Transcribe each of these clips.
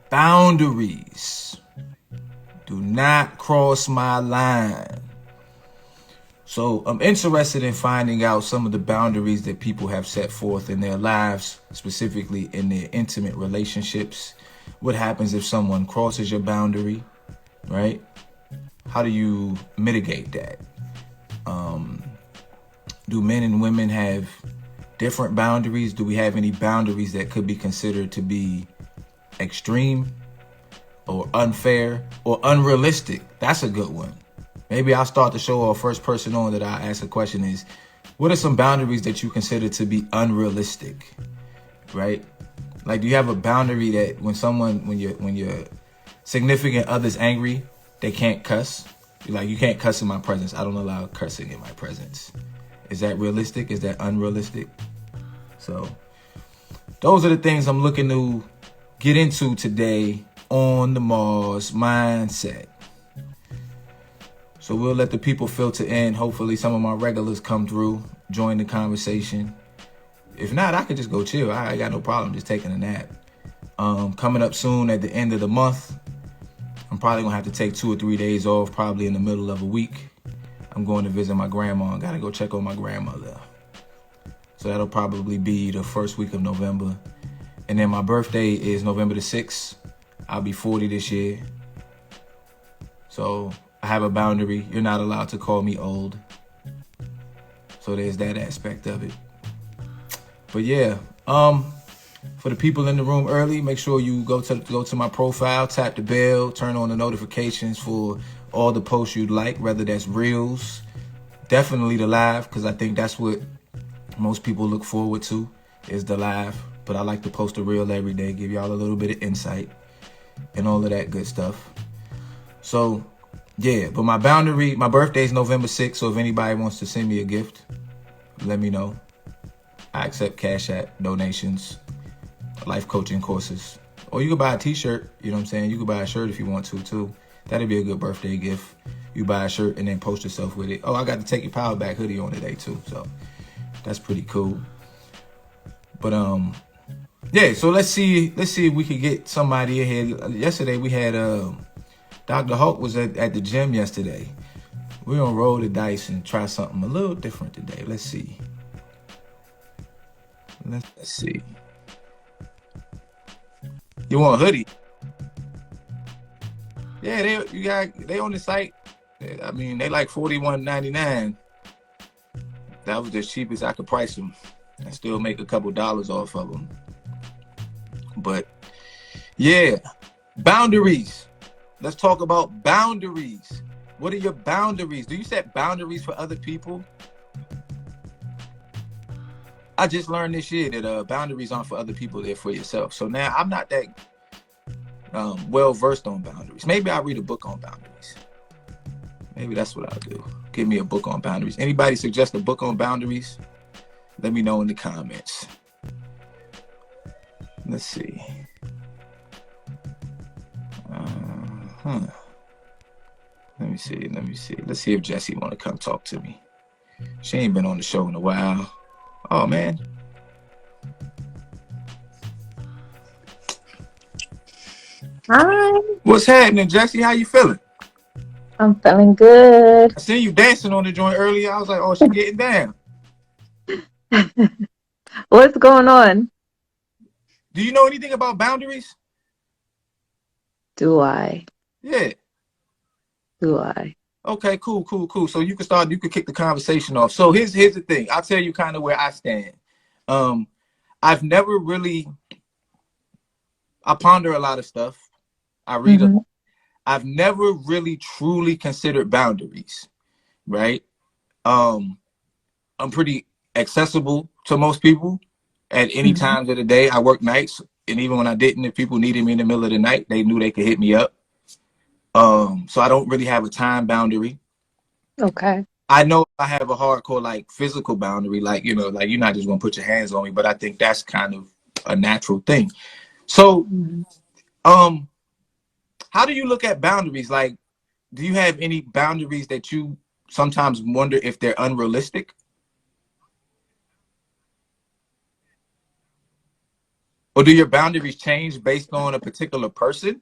Boundaries. Do not cross my line. So I'm interested in finding out some of the boundaries that people have set forth in their lives, specifically in their intimate relationships. What happens if someone crosses your boundary, right? How do you mitigate that? Do men and women have different boundaries? Do we have any boundaries that could be considered to be extreme or unfair or unrealistic? That's a good one. Maybe I'll start the show off first person on that I ask a question is, what are some boundaries that you consider to be unrealistic, right? Like, do you have a boundary that when your significant other's angry, they can't cuss? Like, you can't cuss in my presence. I don't allow cussing in my presence. Is that realistic? Is that unrealistic? So those are the things I'm looking to get into today on the Mars Mindset. So we'll let the people filter in. Hopefully some of my regulars come through, join the conversation. If not, I could just go chill. I got no problem just taking a nap. Coming up soon at the end of the month, I'm probably gonna have to take 2 or 3 days off, probably in the middle of a week. I'm going to visit my grandma. I gotta go check on my grandmother. So that'll probably be the first week of November. And then my birthday is November the 6th. I'll be 40 this year. So I have a boundary. You're not allowed to call me old. So there's that aspect of it. But yeah, for the people in the room early, make sure you go to my profile, tap the bell, turn on the notifications for all the posts you'd like, whether that's reels, definitely the live, because I think that's what most people look forward to, is the live. But I like to post a reel every day, give y'all a little bit of insight and all of that good stuff. So yeah, but my birthday is November 6th, so if anybody wants to send me a gift, let me know. I accept Cash App, donations, life coaching courses. Or you can buy a t-shirt, you know what I'm saying? You can buy a shirt if you want to, too. That'd be a good birthday gift. You buy a shirt and then post yourself with it. Oh, I got the Take Your Power Back hoodie on today, too. So that's pretty cool. But, yeah, so let's see if we could get somebody in here. Yesterday we had, Dr. Hulk was at the gym yesterday. We're gonna roll the dice and try something a little different today. Let's see. Let's see. You want a hoodie? Yeah, they on the site. I mean, they like $41.99. That was the cheapest I could price them. I still make a couple dollars off of them. But yeah, boundaries. Let's talk about boundaries. What are your boundaries? Do you set boundaries for other people? I just learned this year that boundaries aren't for other people, they're for yourself. So now I'm not that well versed on boundaries. Maybe I'll read a book on boundaries. Maybe that's what I'll do. Give me a book on boundaries. Anybody suggest a book on boundaries? Let me know in the comments. Let's see. Let me see. Let's see if Jessie want to come talk to me. She ain't been on the show in a while. Oh, man. Hi. What's happening, Jessie? How you feeling? I'm feeling good. I seen you dancing on the joint earlier. I was like, oh, she getting down. What's going on? Do you know anything about boundaries? Do I? Yeah. Do I? Okay, cool. So you can kick the conversation off. So here's the thing. I'll tell you kind of where I stand. I've never really, I ponder a lot of stuff. I read a lot. I've never really truly considered boundaries, right? I'm pretty accessible to most people at any times of the day. I work nights, and even when I didn't, if people needed me in the middle of the night, they knew they could hit me up. So I don't really have a time boundary. Okay. I know I have a hardcore like physical boundary, like, you know, like you're not just gonna put your hands on me, but I think that's kind of a natural thing. So, how do you look at boundaries? Like, do you have any boundaries that you sometimes wonder if they're unrealistic? Or do your boundaries change based on a particular person?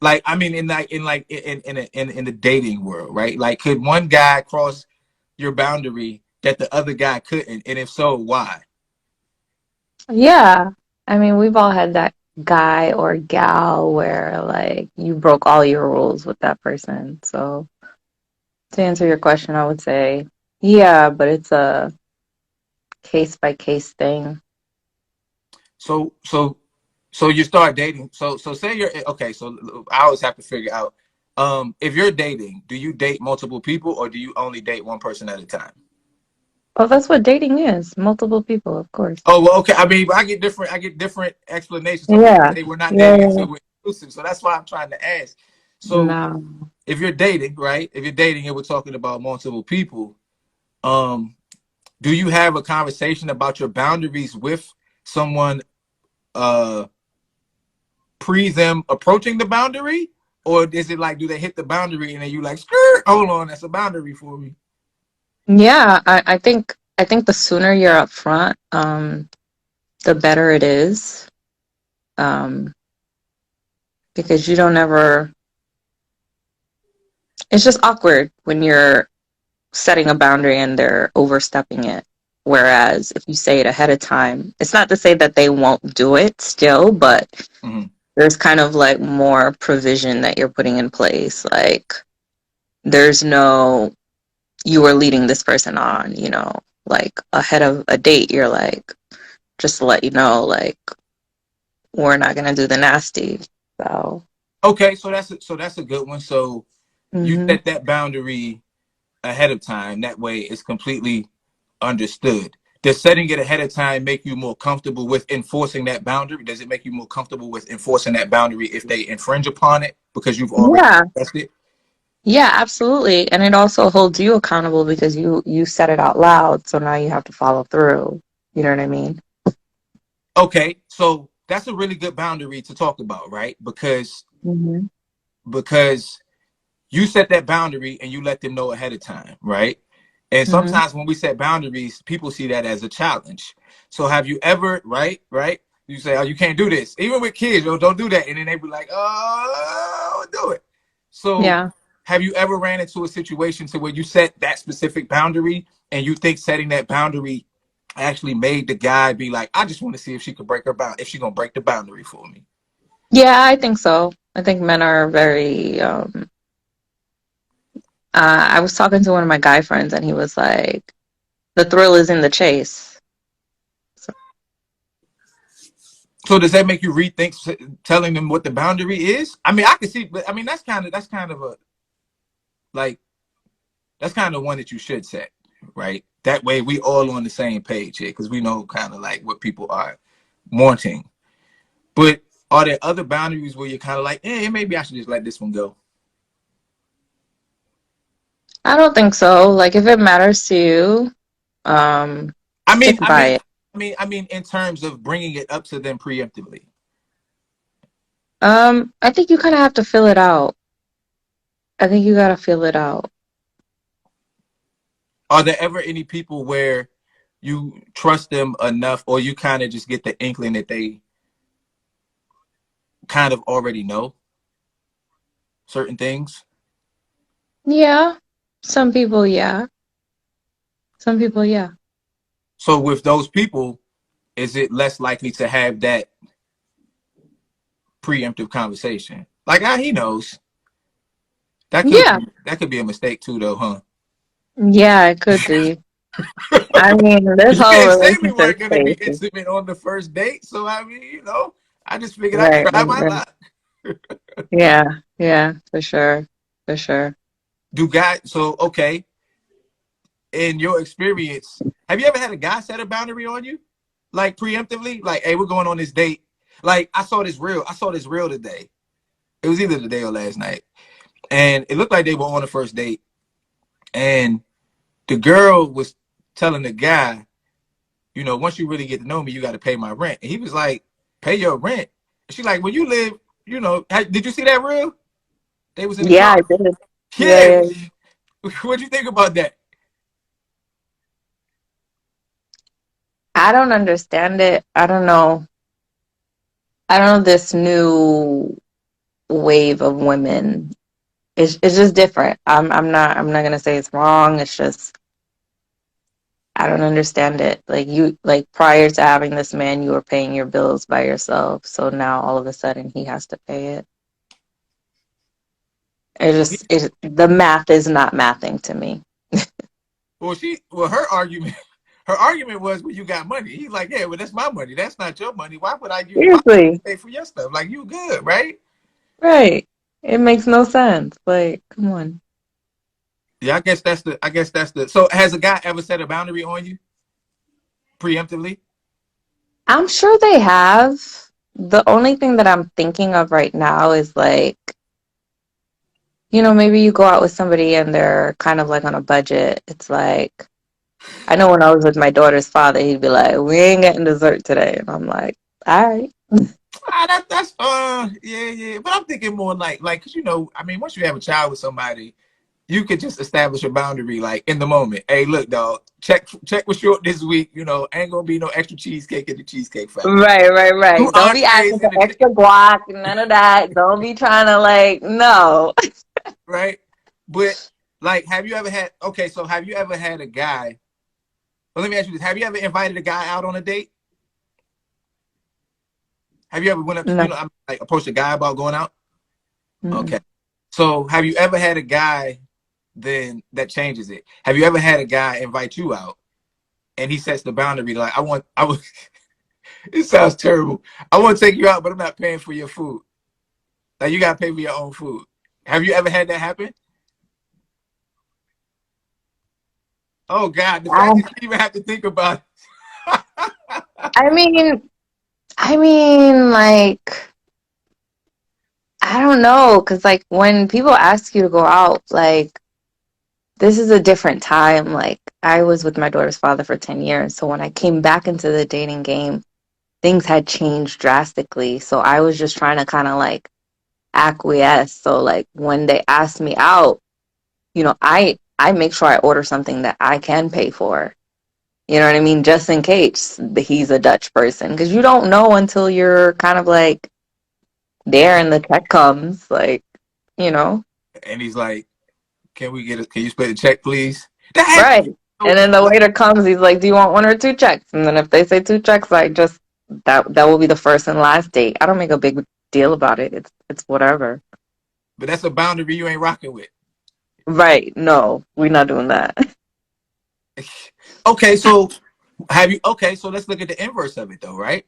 Like, I mean, in the dating world, right? Like, could one guy cross your boundary that the other guy couldn't? And if so, why? Yeah. I mean, we've all had that guy or gal where like you broke all your rules with that person. So to answer your question, I would say yeah, but it's a case by case thing. So, so you start dating. So say you're okay. So I always have to figure out, if you're dating, do you date multiple people or do you only date one person at a time? Well, that's what dating is. Multiple people, of course. Oh, well, okay. I mean, I get different explanations. Some people Yeah. say we're not Yeah, dating yeah, until yeah. we're exclusive. So that's why I'm trying to ask. So No. if you're dating, right? If you're dating and we're talking about multiple people, um, do you have a conversation about your boundaries with someone uh pre them approaching the boundary? Or is it like, do they hit the boundary and then you like, skirt, hold on, that's a boundary for me? Yeah, I think the sooner you're up front, the better it is. Um, because you don't ever, it's just awkward when you're setting a boundary and they're overstepping it. Whereas if you say it ahead of time, it's not to say that they won't do it still, but Mm-hmm. there's kind of like more provision that you're putting in place. Like there's no, you are leading this person on, like ahead of a date, you're like, just to let you know, like, we're not gonna do the nasty. So, Okay, so that's a good one. So you hmm set that boundary ahead of time. That way it's completely understood. Does setting it ahead of time make you more comfortable with enforcing that boundary? Does it make you more comfortable with enforcing that boundary if they infringe upon it because you've already yeah, expressed it? yeah, absolutely. And it also holds you accountable because you said it out loud, so now you have to follow through. You know what I mean? Okay, so that's a really good boundary to talk about, right? hmm Because you set that boundary and you let them know ahead of time, right? And hmm sometimes when we set boundaries, people see that as a challenge. So have you ever, right? You say, oh, you can't do this. Even with kids, yo, don't do that. And then they be like, oh, do it. So Yeah. have you ever ran into a situation to where you set that specific boundary and you think setting that boundary actually made the guy be like, I just want to see if she could break her bound, if she's gonna break the boundary for me. Yeah, I think so. I think men are very I was talking to one of my guy friends and he was like, the thrill is in the chase. So, So does that make you rethink telling them what the boundary is? I mean, I can see, but I mean that's kind of a like that's kind of one that you should set, right? That way we all on the same page here because we know kind of like what people are wanting. But are there other boundaries where you're kind of like, maybe I should just let this one go? I don't think so. Like if it matters to you, I mean, stick by it. I mean, in terms of bringing it up to them preemptively. I think you kind of have to fill it out. I think you gotta fill it out. Are there ever any people where you trust them enough, or you kind of just get the inkling that they kind of already know certain things? Yeah. Some people, yeah. Some people, yeah. So with those people, is it less likely to have that preemptive conversation? Like, he knows. Yeah. That could be a mistake too, though, huh? Yeah, it could be. I mean, this You whole can't say we relationship weren't going to be space is intimate on the first date. So I mean, I just figured I'd right, try right, my right. luck. Yeah, yeah, for sure. For sure. Do guys? So okay, in your experience, have you ever had a guy set a boundary on you, like preemptively? Like, hey, we're going on this date. Like, I saw this reel today. It was either today or last night, and it looked like they were on the first date, and the girl was telling the guy, once you really get to know me, you got to pay my rent. And he was like, pay your rent. And she's like, when you live, did you see that reel? They was in the Yeah, car. I did. Yeah, Yeah. yeah. What'd you think about that? I don't understand it. I don't know. I don't know this new wave of women. It's just different. I'm not gonna say it's wrong. It's just I don't understand it. Like you like prior to having this man, you were paying your bills by yourself. So now all of a sudden he has to pay it. The math is not mathing to me. Well, her argument was, well, you got money. He's like, yeah, well, that's my money. That's not your money. Why would I use my money to Seriously. pay for your stuff? Like, you good, right? Right. It makes no sense. Like, come on. Yeah, I guess that's the. So, has a guy ever set a boundary on you preemptively? I'm sure they have. The only thing that I'm thinking of right now is like, maybe you go out with somebody and they're kind of like on a budget. It's like, I know when I was with my daughter's father, he'd be like, we ain't getting dessert today. And I'm like, all right. That's yeah, yeah. But I'm thinking more like, cause I mean, once you have a child with somebody, you could just establish a boundary like in the moment. Hey, look, dog, check was short this week. Ain't gonna be no extra cheesecake at the Cheesecake Factory. Right, right, Two right. Don't be entrees asking for and a extra guac, none of that. Don't be trying to like, no. right. But like, have you ever had? Okay, so have you ever had a guy? Well, let me ask you this: have you ever invited a guy out on a date? Have you ever went up to No. I'm like approached a guy about going out? Mm-mm. Okay. So have you ever had a guy then that changes it? Have you ever had a guy invite you out and he sets the boundary like I want it sounds terrible. I want to take you out, but I'm not paying for your food. Like you gotta pay for your own food. Have you ever had that happen? Oh God, the fact that I, you even have to think about it. I mean, like, I don't know, because like when people ask you to go out, like this is a different time. Like I was with my daughter's father for 10 years, so when I came back into the dating game, things had changed drastically. So I was just trying to kind of like acquiesce. So like when they ask me out, I make sure I order something that I can pay for. You know what I mean? Just in case he's a Dutch person, because you don't know until you're kind of like there and the check comes, like, you know. And he's like, can you split the check, please? That happens. Right. And then the waiter comes, he's like, "Do you want one or two checks?" And then if they say two checks, like just that will be the first and last date. I don't make a big deal about it. It's whatever. But that's a boundary you ain't rocking with. Right. No, we're not doing that. Okay, so so let's look at the inverse of it though, right?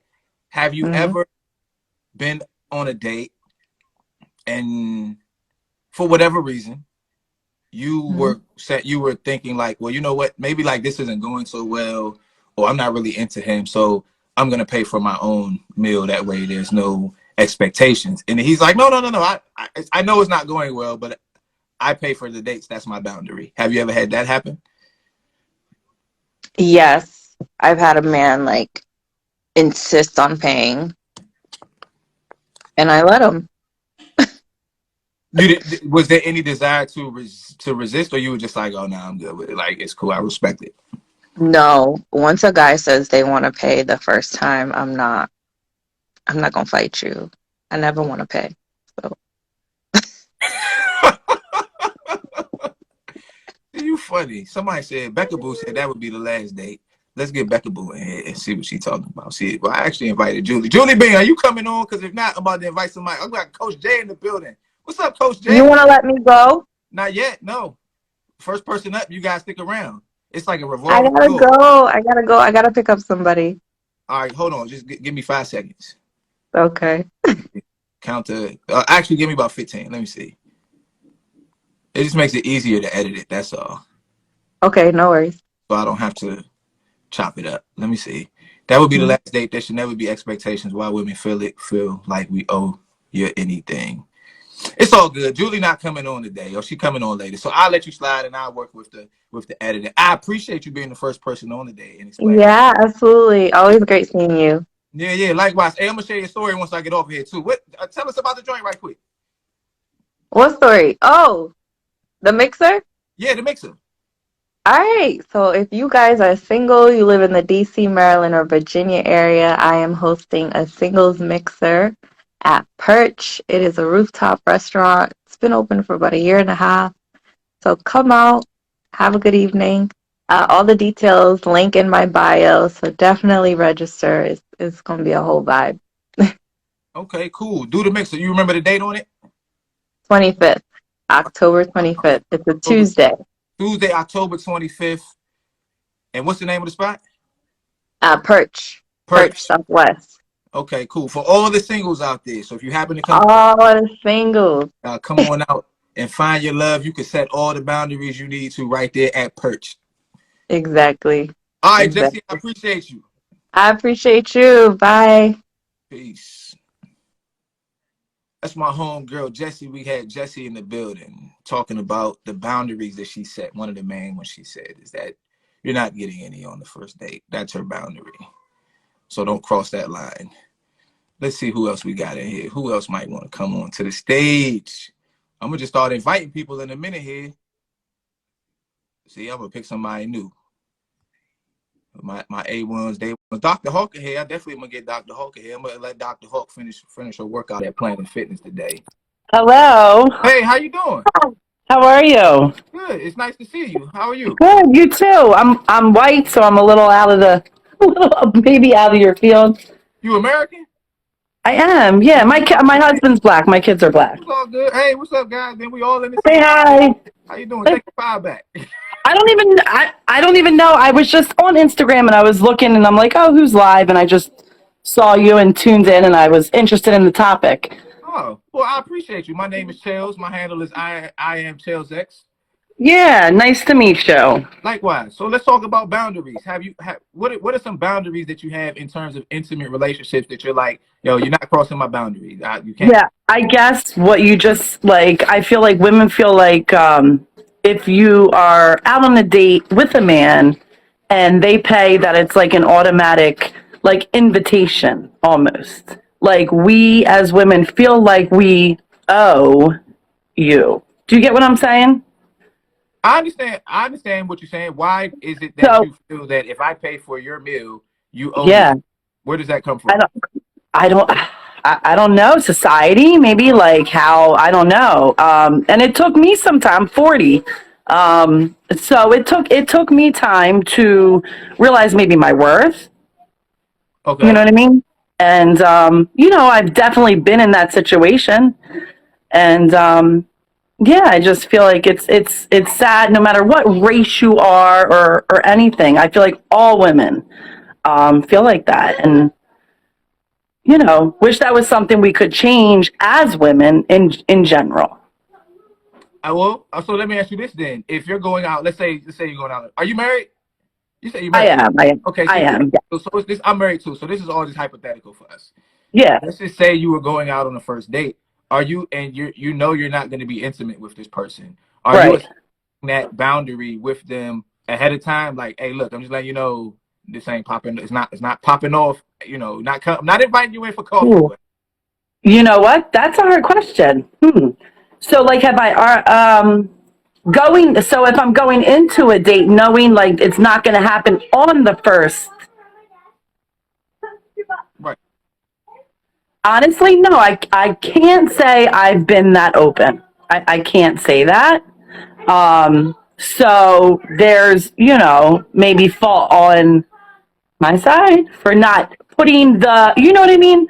Have you Hmm. ever been on a date and for whatever reason Hmm. you were thinking like, well, you know what, maybe like this isn't going so well, or I'm not really into him, so I'm gonna pay for my own meal, that way there's no expectations. And he's like, no, I know it's not going well, but I pay for the dates, that's my boundary. Have you ever had that happen? Yes, I've had a man like insist on paying, and I let him. Was there any desire to resist, or you were just like, oh no, I'm good with it, like it's cool, I respect it? No, once a guy says they want to pay the first time, I'm not gonna fight you. I never want to pay. So You funny. Somebody said Becca Boo said that would be the last date. Let's get Becca Boo in here and see what she's talking about. See, well, I actually invited Julie. Julie Bean, are you coming on? Because if not, I'm about to invite somebody. I got Coach Jay in the building. What's up, Coach you Jay? want to let me go? Not yet. No. First person up, you guys stick around. It's like a I revolving gotta door. go. I gotta go. I gotta pick up somebody. All right, hold on. Just give me 5 seconds. Okay. Count to actually give me about 15. Let me see. It just makes it easier to edit it. That's all. Okay, no worries. So I don't have to chop it up. Let me see. That would be the Mhm. last date. There should never be expectations. Why women feel like we owe you anything. It's all good. Julie not coming on today, or she coming on later. So I'll let you slide, and I'll work with the editing. I appreciate you being the first person on today and explaining. Yeah, absolutely. Always great seeing you. Yeah, yeah. Likewise. Hey, I'm gonna share your story once I get off here too. What? Tell us about the joint right quick. What story? Oh, the mixer? Yeah, the mixer. All right. So if you guys are single, you live in the DC, Maryland, or Virginia area, I am hosting a singles mixer at Perch. It is a rooftop restaurant. It's been open for about a year and a half. So come out, have a good evening. All the details link in my bio. So definitely register. It's going to be a whole vibe. Okay, cool. Do the mixer. You remember the date on it? 25th, October 25th. It's a October, Tuesday. Tuesday, October 25th. And what's the name of the spot? Perch Perch. Southwest. Okay, cool. For all the singles out there, so if you happen to All the singles. come on out and find your love, you can set all the boundaries you need to right there at Perch. Exactly. All right, Exactly. Jesse, I appreciate you. I appreciate you. Bye. Peace. That's my homegirl, Jessie. We had Jessie in the building talking about the boundaries that she set. One of the main ones she said is that you're not getting any on the first date. That's her boundary. So don't cross that line. Let's see who else we got in here. Who else might want to come on to the stage? I'm going to just start inviting people in a minute here. See, I'm going to pick somebody new. My A1s, day ones. Dr. Hawker here. I definitely am going to get Dr. Hawker here. I'm going to let Dr. Hawk finish her workout at Planet Fitness today. Hello. Hey, how you doing? How are you? Good. It's nice to see you. How are you? Good. You too. I'm white, so I'm a little out of the, maybe out of your field. You American? I am. Yeah. My husband's black. My kids are black. It's all good. Hey, what's up, guys? Then we all in the Say same. hi. How you doing? Take your file back. I don't even know. I was just on Instagram and I was looking and I'm like, oh, who's live? And I just saw you and tuned in and I was interested in the topic. Oh, well, I appreciate you. My name is Chels. My handle is I am Chels X. Yeah. Nice to meet you. Likewise. So let's talk about boundaries. What are some boundaries that you have in terms of intimate relationships that you're like, yo, you're not crossing my boundaries. You can't. Yeah. I guess what you just like, I feel like women feel like, if you are out on a date with a man and they pay, that it's like an automatic like invitation almost. Like we as women feel like we owe you. Do you get what I'm saying? I understand what you're saying. Why is it that So you feel that if I pay for your meal, you owe yeah, me? Where does that come I from? don't I don't I don't know, society, maybe like how, I don't know. And it took me some time, 40. So it took me time to realize maybe my worth. You Okay. know what I mean? And I've definitely been in that situation. And yeah, I just feel like it's sad no matter what race you are or anything. I feel like all women feel like that. And wish that was something we could change as women in general. So let me ask you this then. If you're going out, let's say you're going out. Are you married? You say you're I married. am. I am. Okay, I am. Yeah. so it's this. I'm married too, so this is all just hypothetical for us. Yeah. Let's just say you were going out on a first date. Are you and you know you're not going to be intimate with this person? Are you Right. establishing that boundary with them ahead of time? Like, hey, look, I'm just letting you know this ain't popping. It's not popping off. Not inviting you in for coffee. Ooh. But You know what? That's a hard question. So, like, have I going? So, if I'm going into a date knowing like it's not going to happen on the first, right. honestly, no, I can't say I've been that open. I can't say that. So there's maybe fault on my side for not putting you know what I mean,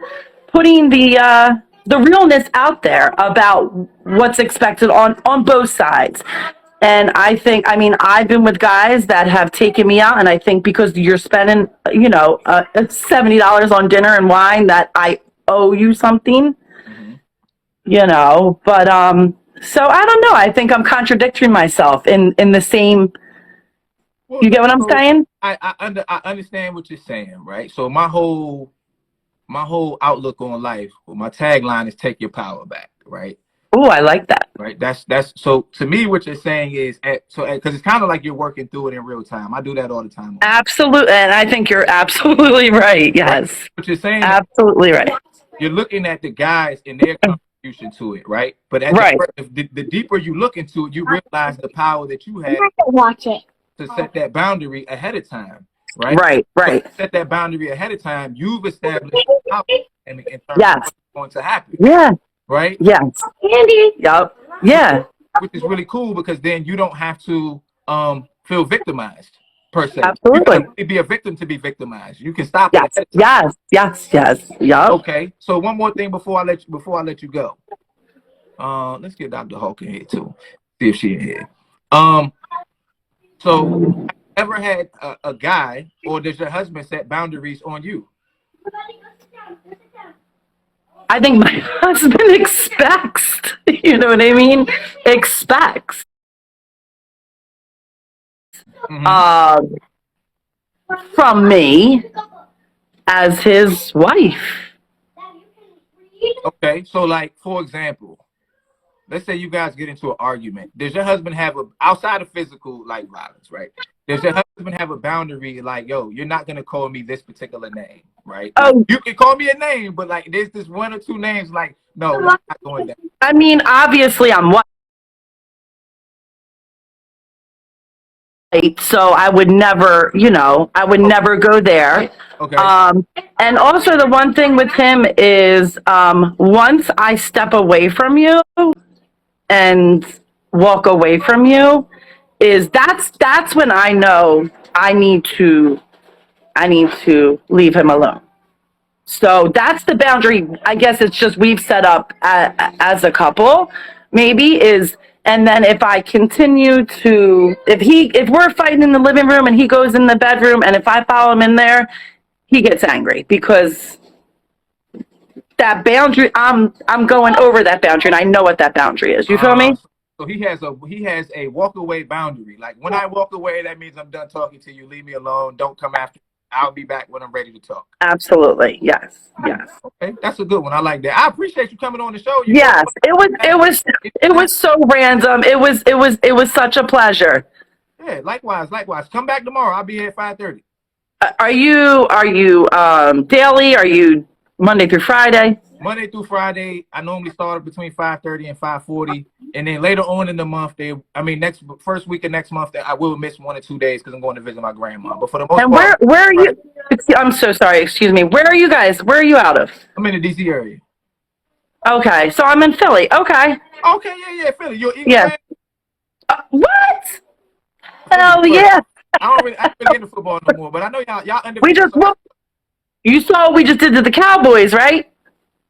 putting the realness out there about what's expected on both sides. And I mean, I've been with guys that have taken me out, and I think because you're spending, $70 on dinner and wine, that I owe you something, But so I don't know. I think I'm contradicting myself in the same. Well, You get what I'm so saying? I understand what you're saying, right? So my whole outlook on life, my tagline is "Take your power back," right? Oh, I like that. Right. That's so to me. What you're saying is because it's kind of like you're working through it in real time. I do that all the time. Absolutely, and I think you're absolutely right. Right. Yes, What you're saying is absolutely right. you're looking at the guys and their contribution to it, right? But Right. the deeper you look into it, you realize the power that you have. Watch it. to set that boundary ahead of time, right? Right, So right. to set that boundary ahead of time, you've established how in terms of Yes. what's going to happen, Yeah. right? Yes. Andy. Yup. Yeah. Which is really cool because then you don't have to feel victimized per se. You Absolutely. gotta be a victim to be victimized. You can stop it Yes. ahead of time. Yes. Yup. Okay. So one more thing before I let you go. Let's get Dr. Hawk in here too. See if she in here. So ever had a guy or does your husband set boundaries on you? I think my husband expects, you know what I mean? Expects. Mm-hmm. From me as his wife. Okay. So like, for example, let's say you guys get into an argument. Does your husband have outside of physical like violence, right? Does your husband have a boundary like, yo, you're not gonna call me this particular name, right? Like, Oh, you can call me a name, but like there's this one or two names like, no, that's not going down. I mean, obviously I'm white, so I would never, I would never go there. Okay. And also the one thing with him is, once I step away from you and walk away from you, that's when I know I need to leave him alone. So that's the boundary. I guess it's just we've set up as a couple, maybe is, and then if I continue to, if we're fighting in the living room and he goes in the bedroom, and if I follow him in there, he gets angry because that boundary, I'm going over that boundary, and I know what that boundary is. You feel me? So he has a walk away boundary. Like when I walk away, that means I'm done talking to you. Leave me alone. Don't come after me. I'll be back when I'm ready to talk. Absolutely. Yes. Okay, that's a good one. I like that. I appreciate you coming on the show. Yes. It was so random. It was such a pleasure. Yeah, likewise. Come back tomorrow. I'll be here at 5:30. Are you daily? Are you Monday through Friday? Monday through Friday. I normally start between 5:30 and 5:40, and then later on in the month, first week of next month, I will miss 1 or 2 days because I'm going to visit my grandma. But for the most part, where are you? I'm so sorry. Excuse me. Where are you guys? Where are you out of? I'm in the DC area. Okay, so I'm in Philly. Okay. Okay, yeah, Philly. You're Eagle fan? What? Hell yeah! I don't really get into football no more, but I know y'all under. You saw we just did to the Cowboys, right?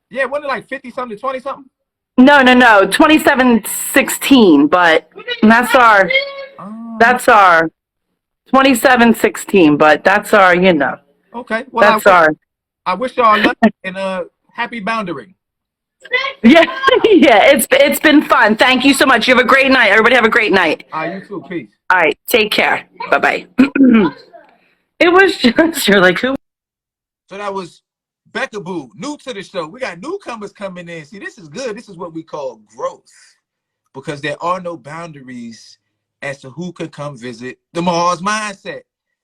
Yeah, wasn't it like 50-something, 20-something? No, 27-16, but that's our 27-16, but that's our, Okay, well, I wish y'all luck and happy boundary. Yeah, it's been fun. Thank you so much. You have a great night. Everybody have a great night. You too. Peace. All right, take care. Bye-bye. It was just, you're like, who? So that was Becca Boo, new to the show. We got newcomers coming in. See, this is good. This is what we call growth because there are no boundaries as to who can come visit the Mars Mindset.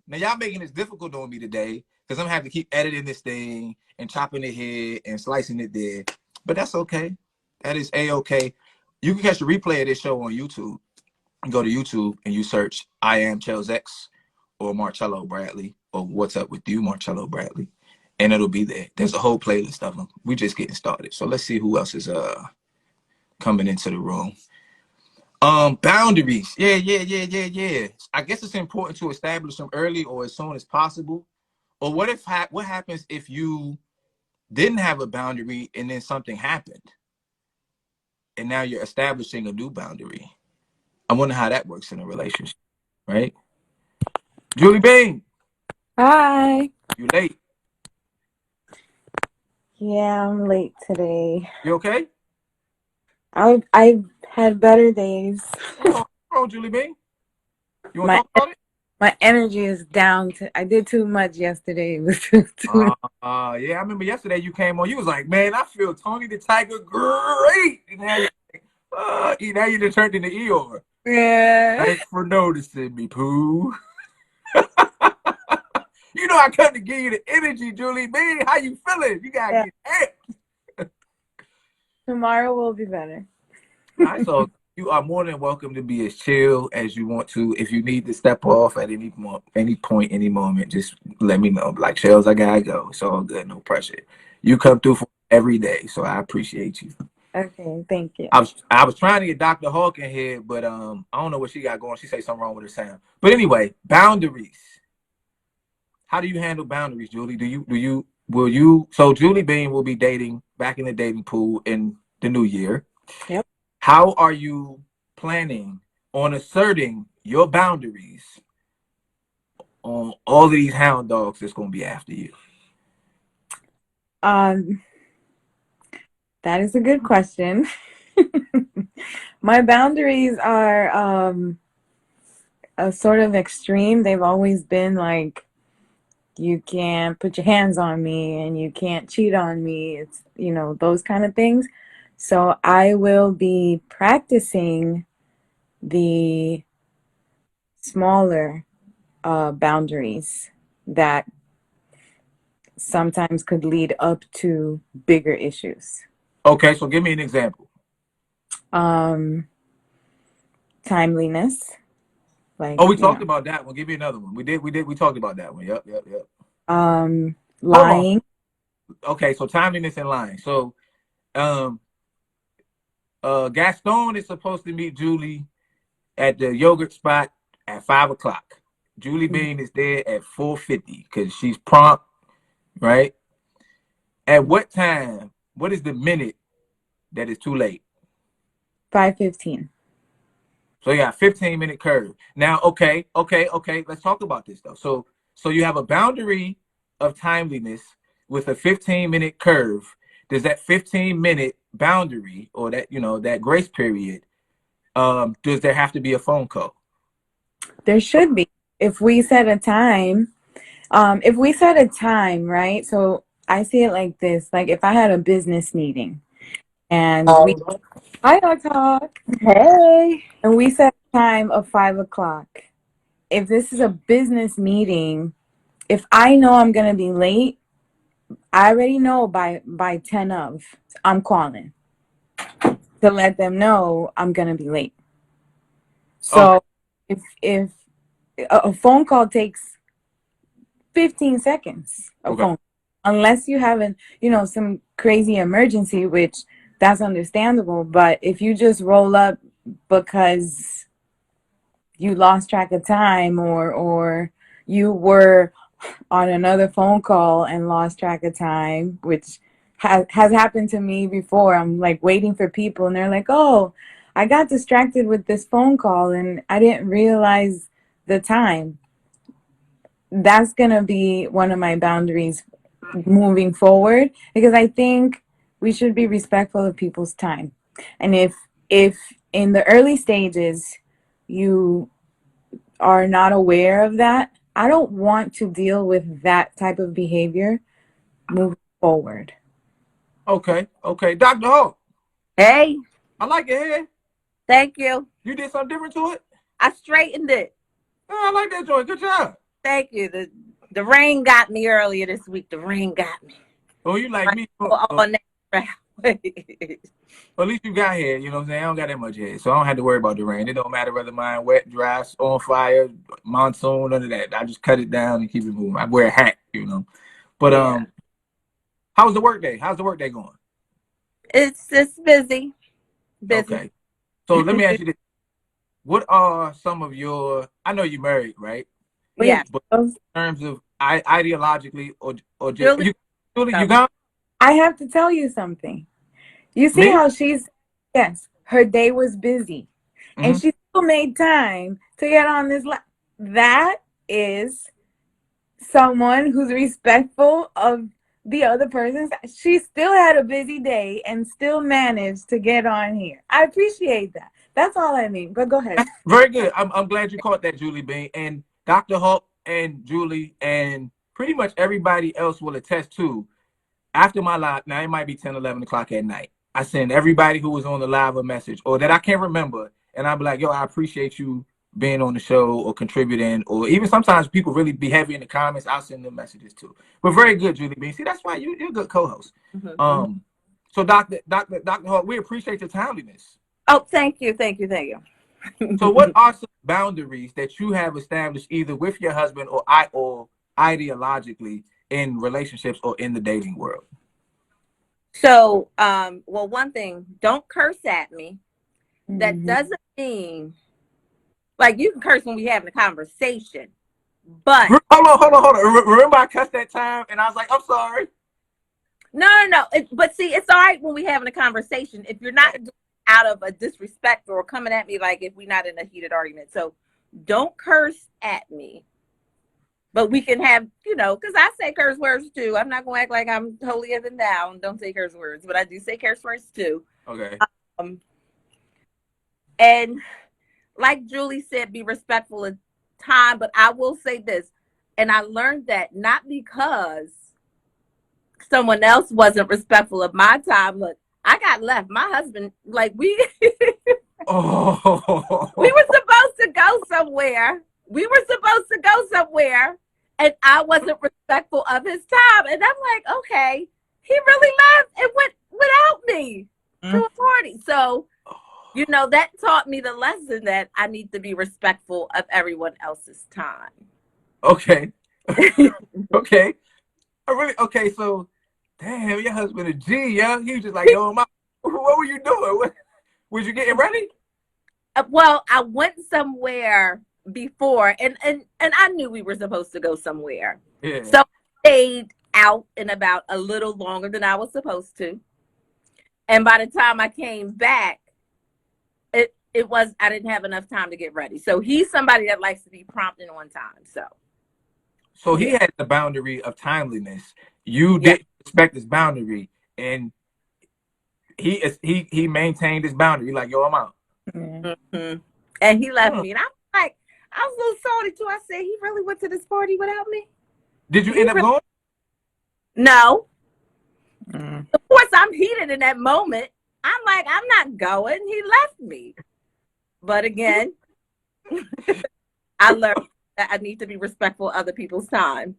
Now, y'all making this difficult on me today because I'm having to keep editing this thing and chopping it here and slicing it there. But that's okay. That is A-okay. You can catch the replay of this show on YouTube. You go to YouTube and you search I Am Chels X or Marcello Bradley or What's Up With You, Marcello Bradley. And it'll be there. There's a whole playlist of them. We just getting started. So let's see who else is coming into the room. Boundaries. Yeah. I guess it's important to establish them early or as soon as possible. Or what happens if you didn't have a boundary and then something happened? And now you're establishing a new boundary. I wonder how that works in a relationship, right? Julie Bean. Hi. You late? Yeah, I'm late today. You okay? I've had better days. What's wrong, Julie Bean? You want to talk about it? My energy is down. I did too much yesterday. It was yeah, I remember yesterday you came on. You was like, man, I feel Tony the Tiger great. And now you just turned into Eeyore. Yeah. Thanks for noticing me, Pooh. You know I come to give you the energy, Julie. Man, how you feeling? You gotta get amped. Tomorrow will be better. I saw. You are more than welcome to be as chill as you want to. If you need to step off at any point, any moment, just let me know. Like, Shells, I gotta go. It's all good, no pressure. You come through for every day, so I appreciate you. Okay, thank you. I was trying to get Dr. Hawk in here, but I don't know what she got going. She say something wrong with her sound. But anyway, boundaries. How do you handle boundaries, Julie? Will you? So Julie Bean will be dating back in the dating pool in the new year. Yep. How are you planning on asserting your boundaries on all of these hound dogs that's going to be after you? That is a good question. My boundaries are a sort of extreme. They've always been like, you can't put your hands on me and you can't cheat on me. It's, those kind of things. So I will be practicing the smaller boundaries that sometimes could lead up to bigger issues. Okay, so give me an example. Timeliness. Like, Oh, we talked about that one. Give me another one. We talked about that one. Yep. Lying. Okay, so timeliness and lying. So Gaston is supposed to meet Julie at the yogurt spot at 5:00. Julie Bean is there at 4:50 because she's prompt, right? At what time? What is the minute that is too late? 5:15. So you got a 15-minute curve. Now, okay. Let's talk about this though. So you have a boundary of timeliness with a 15-minute curve. Does that 15-minute boundary or that grace period, does there have to be a phone call? There should be. If we set a time, right? So I see it like this. Like if I had a business meeting and hi, Talk. Hey. And we set a time of 5:00. If this is a business meeting, if I know I'm gonna be late, I already know by 10 of I'm calling to let them know I'm gonna be late. So if a phone call takes 15 seconds, phone, unless you have some crazy emergency, which that's understandable. But if you just roll up because you lost track of time or you were on another phone call and lost track of time, which has happened to me before. I'm like waiting for people and they're like, oh, I got distracted with this phone call and I didn't realize the time. That's going to be one of my boundaries moving forward, because I think we should be respectful of people's time. And if in the early stages you are not aware of that, I don't want to deal with that type of behavior moving forward. Okay. Dr. Hawk. Hey. I like your hair. Thank you. You did something different to it? I straightened it. Oh, I like that joint. Good job. Thank you. The rain got me earlier this week. The rain got me. Oh, you like me? At least you got hair, you know what I'm saying? I don't got that much hair, so I don't have to worry about the rain. It don't matter whether mine wet, dry, on fire, monsoon, none of that. I just cut it down and keep it moving. I wear a hat, But how's the work day? How's the work day going? It's busy. Okay. So let me ask you this. What are some of your, I know you're married, right? Yeah. But in terms of ideologically or just, you gone? I have to tell you something. You see how her day was busy, and she still made time to get on this. That is someone who's respectful of the other person. She still had a busy day and still managed to get on here. I appreciate that. That's all I mean. But go ahead. Very good. I'm glad you caught that, Julie Bean. And Dr. Hawk and Julie and pretty much everybody else will attest to, after my live, now it might be 10, 11 o'clock at night, I send everybody who was on the live a message or that I can't remember. And I'll be like, yo, I appreciate you being on the show or contributing, or even sometimes people really be heavy in the comments. I'll send them messages too. But very good, Julie Bean. See, that's why you're a good co-host. So Dr. Hawk, we appreciate your timeliness. Oh, thank you. So what are some boundaries that you have established either with your husband or ideologically in relationships or in the dating world? So, well, one thing, don't curse at me. That Mhm. doesn't mean like you can curse when we having a conversation, but Hold on. Remember I cussed that time and I was like, I'm sorry. no. But see, it's all right when we having a conversation. If you're not doing it out of a disrespect or coming at me like if we're not in a heated argument. So don't curse at me. But we can have, because I say curse words too. I'm not going to act like I'm holier than thou and don't say curse words, but I do say curse words too. Okay. Um, and like Julie said, be respectful of time. But I will say this, and I learned that not because someone else wasn't respectful of my time. Look, I got left. My husband, like we we Oh. were supposed to go somewhere. And I wasn't respectful of his time. And I'm like, okay, he really left and went without me to a party. So, that taught me the lesson that I need to be respectful of everyone else's time. Okay. Okay. Okay, so damn, your husband a G, yeah. He was just like, yo, what were you doing? Was you getting ready? Well, I went somewhere before and I knew we were supposed to go somewhere. Yeah. So I stayed out and about a little longer than I was supposed to. And by the time I came back, I didn't have enough time to get ready. So he's somebody that likes to be prompt and on time. So he had the boundary of timeliness. You didn't respect his boundary, and he maintained his boundary. Like, yo, I'm out. Mm-hmm. And he left me, and I'm like, I was a little salty too. I said, he really went to this party without me. Did you end up going? No. Of course, I'm heated in that moment. I'm like, I'm not going. He left me. But again, I learned that I need to be respectful of other people's time.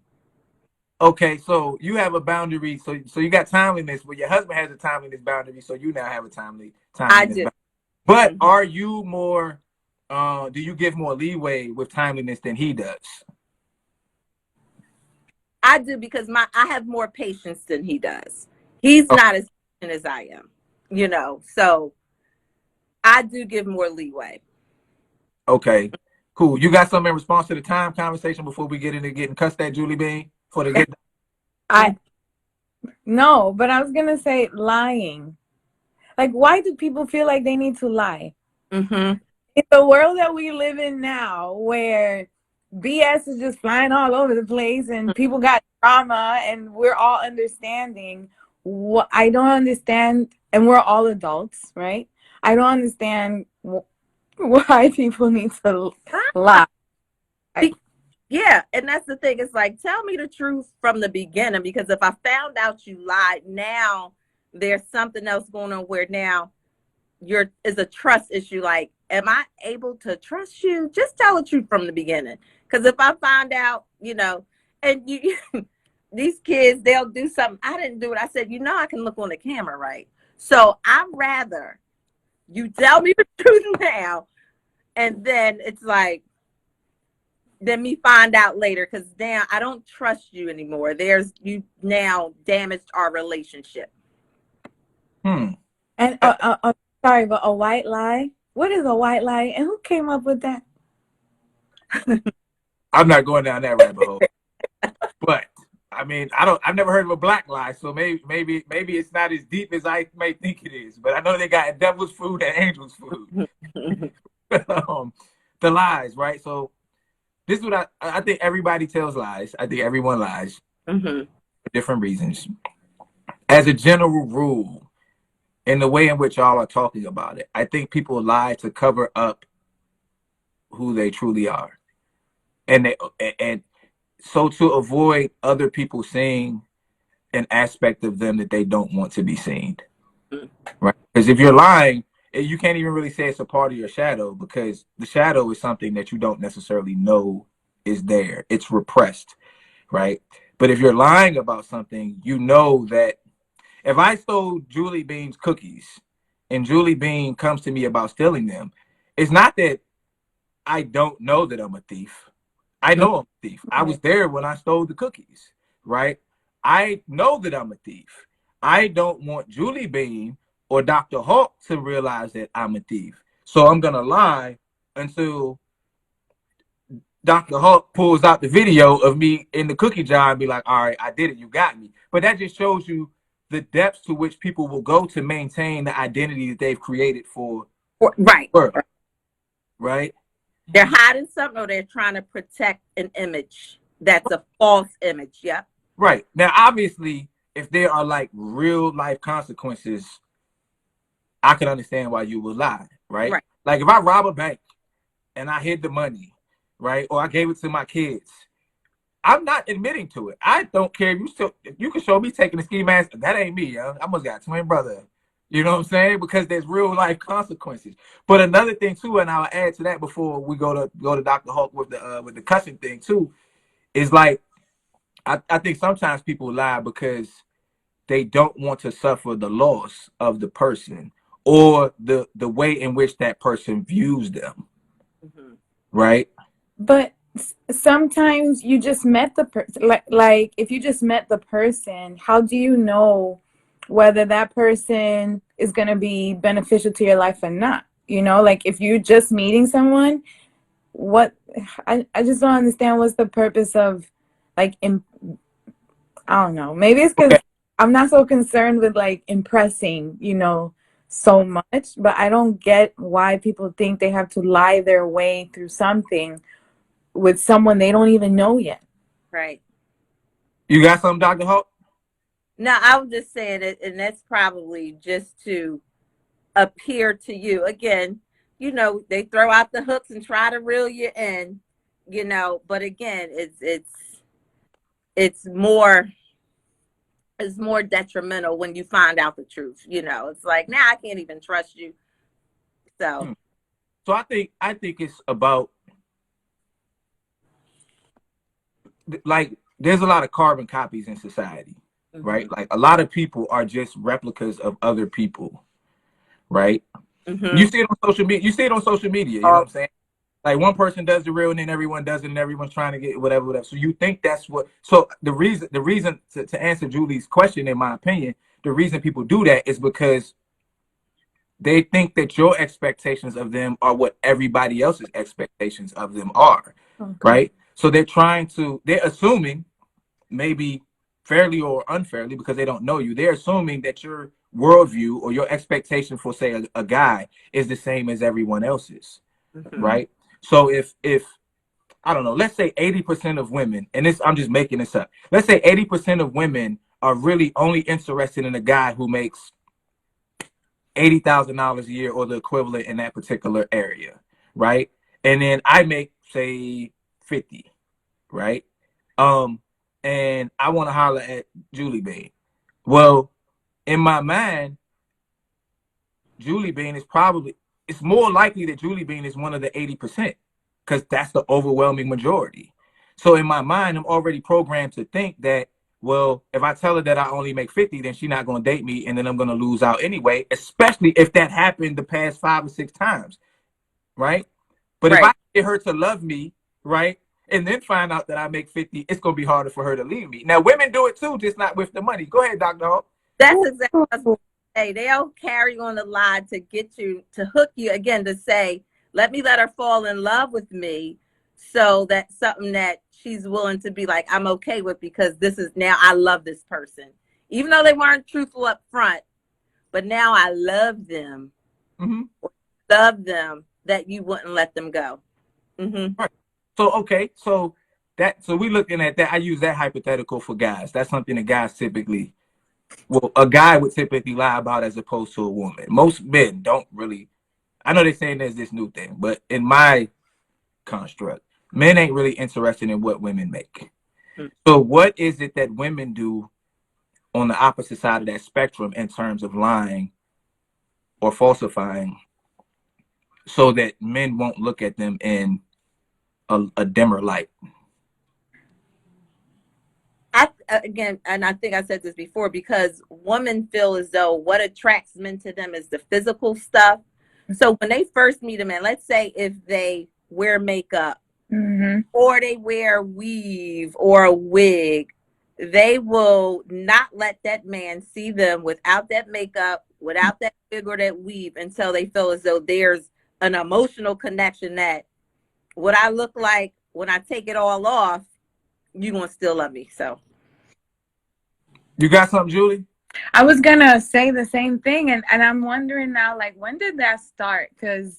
Okay, so you have a boundary. So you got timeliness, but your husband has a timeliness boundary. So you now have a timeliness I do. boundary. But are you more? Do you give more leeway with timeliness than he does? I do because I have more patience than he does. He's not as patient as I am, So I do give more leeway. Okay, cool. You got something in response to the time conversation before we get into getting cussed at, Julie Bean? No, but I was gonna say lying. Like, why do people feel like they need to lie? Mm-hmm. In the world that we live in now, where BS is just flying all over the place and people got drama and we're all understanding, what I don't understand, and we're all adults, right? I don't understand why people need to lie. Yeah, and that's the thing. It's like, tell me the truth from the beginning, because if I found out you lied, now there's something else going on where now is a trust issue. Like, am I able to trust you? Just tell the truth from the beginning. Because if I find out, and you these kids, they'll do something. I didn't do it. I said, I can look on the camera, right? So I'd rather you tell me the truth now, and then it's like, then me find out later, because now I don't trust you anymore. You now damaged our relationship. And sorry, but a white lie? What is a white lie? And who came up with that? I'm not going down that rabbit hole. But I mean, I've never heard of a black lie, so maybe it's not as deep as I may think it is. But I know they got devil's food and angel's food. The lies, right? So this is what I think everybody tells lies. I think everyone lies for different reasons. As a general rule, in the way in which y'all are talking about it, I think people lie to cover up who they truly are. And so to avoid other people seeing an aspect of them that they don't want to be seen, right? Because if you're lying, you can't even really say it's a part of your shadow, because the shadow is something that you don't necessarily know is there. It's repressed, right? But if you're lying about something, you know that if I stole Julie Bean's cookies and Julie Bean comes to me about stealing them, it's not that I don't know that I'm a thief. I know I'm a thief. I was there when I stole the cookies, right? I know that I'm a thief. I don't want Julie Bean or Dr. Hawk to realize that I'm a thief. So I'm going to lie until Dr. Hawk pulls out the video of me in the cookie jar and be like, all right, I did it. You got me. But that just shows you the depths to which people will go to maintain the identity that they've created for Right. the world, right? They're hiding something, or they're trying to protect an image that's a false image. Yep. Right. Now, obviously, if there are like real life consequences, I can understand why you would lie, right? Right. Like if I rob a bank and I hid the money, right, or I gave it to my kids, I'm not admitting to it. I don't care if you can show me taking the ski mask. That ain't me, yo. I must got a twin brother. You know what I'm saying? Because there's real life consequences. But another thing too, and I'll add to that before we go to Dr. Hulk with the cussing thing too, is like I think sometimes people lie because they don't want to suffer the loss of the person or the way in which that person views them. Mm-hmm. Right? But sometimes you just met the person. Like if you just met the person, how do you know whether that person is going to be beneficial to your life or not? You know, like if you're just meeting someone, I just don't understand what's the purpose of like I don't know. Maybe it's because I'm not so concerned with like impressing, you know, so much, but I don't get why people think they have to lie their way through something with someone they don't even know yet. Right. You got something, Dr. Hulk? No, I was just saying it, and that's probably just to appear to you. Again, you know, they throw out the hooks and try to reel you in, you know, but again, it's more detrimental when you find out the truth. You know, it's like, now I can't even trust you. So I think it's about like there's a lot of carbon copies in society, right? Like a lot of people are just replicas of other people, right? Mm-hmm. You see it on social media. You know what I'm saying? Like one person does the real and then everyone does it and everyone's trying to get whatever. So you think that's what, so the reason to answer Julie's question, in my opinion, the reason people do that is because they think that your expectations of them are what everybody else's expectations of them are, right? So they're assuming, maybe fairly or unfairly because they don't know you, they're assuming that your worldview or your expectation for, say, a guy is the same as everyone else's, right? So if I don't know, let's say 80% of women, and I'm just making this up, let's say 80% of women are really only interested in a guy who makes $80,000 a year or the equivalent in that particular area, right? And then I make, say, 50, right? And I want to holler at Julie Bean. Well, in my mind, Julie Bean it's more likely that Julie Bean is one of the 80% because that's the overwhelming majority. So in my mind, I'm already programmed to think that, well, if I tell her that I only make 50, then she's not going to date me and then I'm going to lose out anyway, especially if that happened the past 5 or 6 times, right? But if I get her to love me, right, and then find out that I make 50, it's going to be harder for her to leave me. Now, women do it too, just not with the money. Go ahead, Dr. Hawk. That's exactly what I was going to say. They'll carry on the lie to get you, to hook you again, to say, let her fall in love with me. So that's something that she's willing to be like, I'm okay with, because this is, now I love this person. Even though they weren't truthful up front, but now I love them. Love them, that you wouldn't let them go. Right. So, okay. So we looking at that. I use that hypothetical for guys. That's something that guys typically, well, a guy would typically lie about as opposed to a woman. Most men don't really, I know they're saying there's this new thing, but in my construct, men ain't really interested in what women make. So what is it that women do on the opposite side of that spectrum in terms of lying or falsifying so that men won't look at them in a dimmer light? again, and I think I said this before, because women feel as though what attracts men to them is the physical stuff. So when they first meet a man, let's say if they wear makeup Mm-hmm. or they wear weave or a wig, they will not let that man see them without that makeup, without that wig or that weave, until they feel as though there's an emotional connection that what I look like when I take it all off, you gonna still love me. So You got something, Julie? I was gonna say the same thing, and I'm wondering now, like, when did that start? Because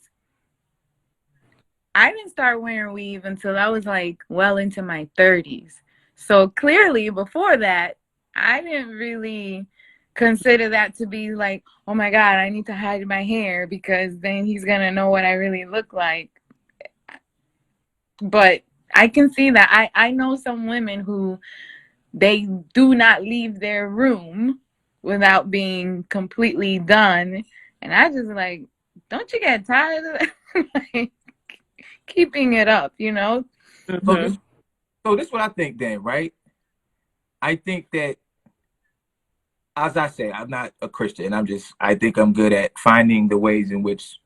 I didn't start wearing weave until I was like well into my 30s. So clearly, before that, I didn't really consider that to be like, oh my God, I need to hide my hair because then he's gonna know what I really look like. But I can see that. I know some women who they do not leave their room without being completely done. And I just like, don't you get tired of that? Like, keeping it up, you know? mhm. So this is what I think then, right? I think that, as I say, I'm not a Christian. I think I'm good at finding the ways in which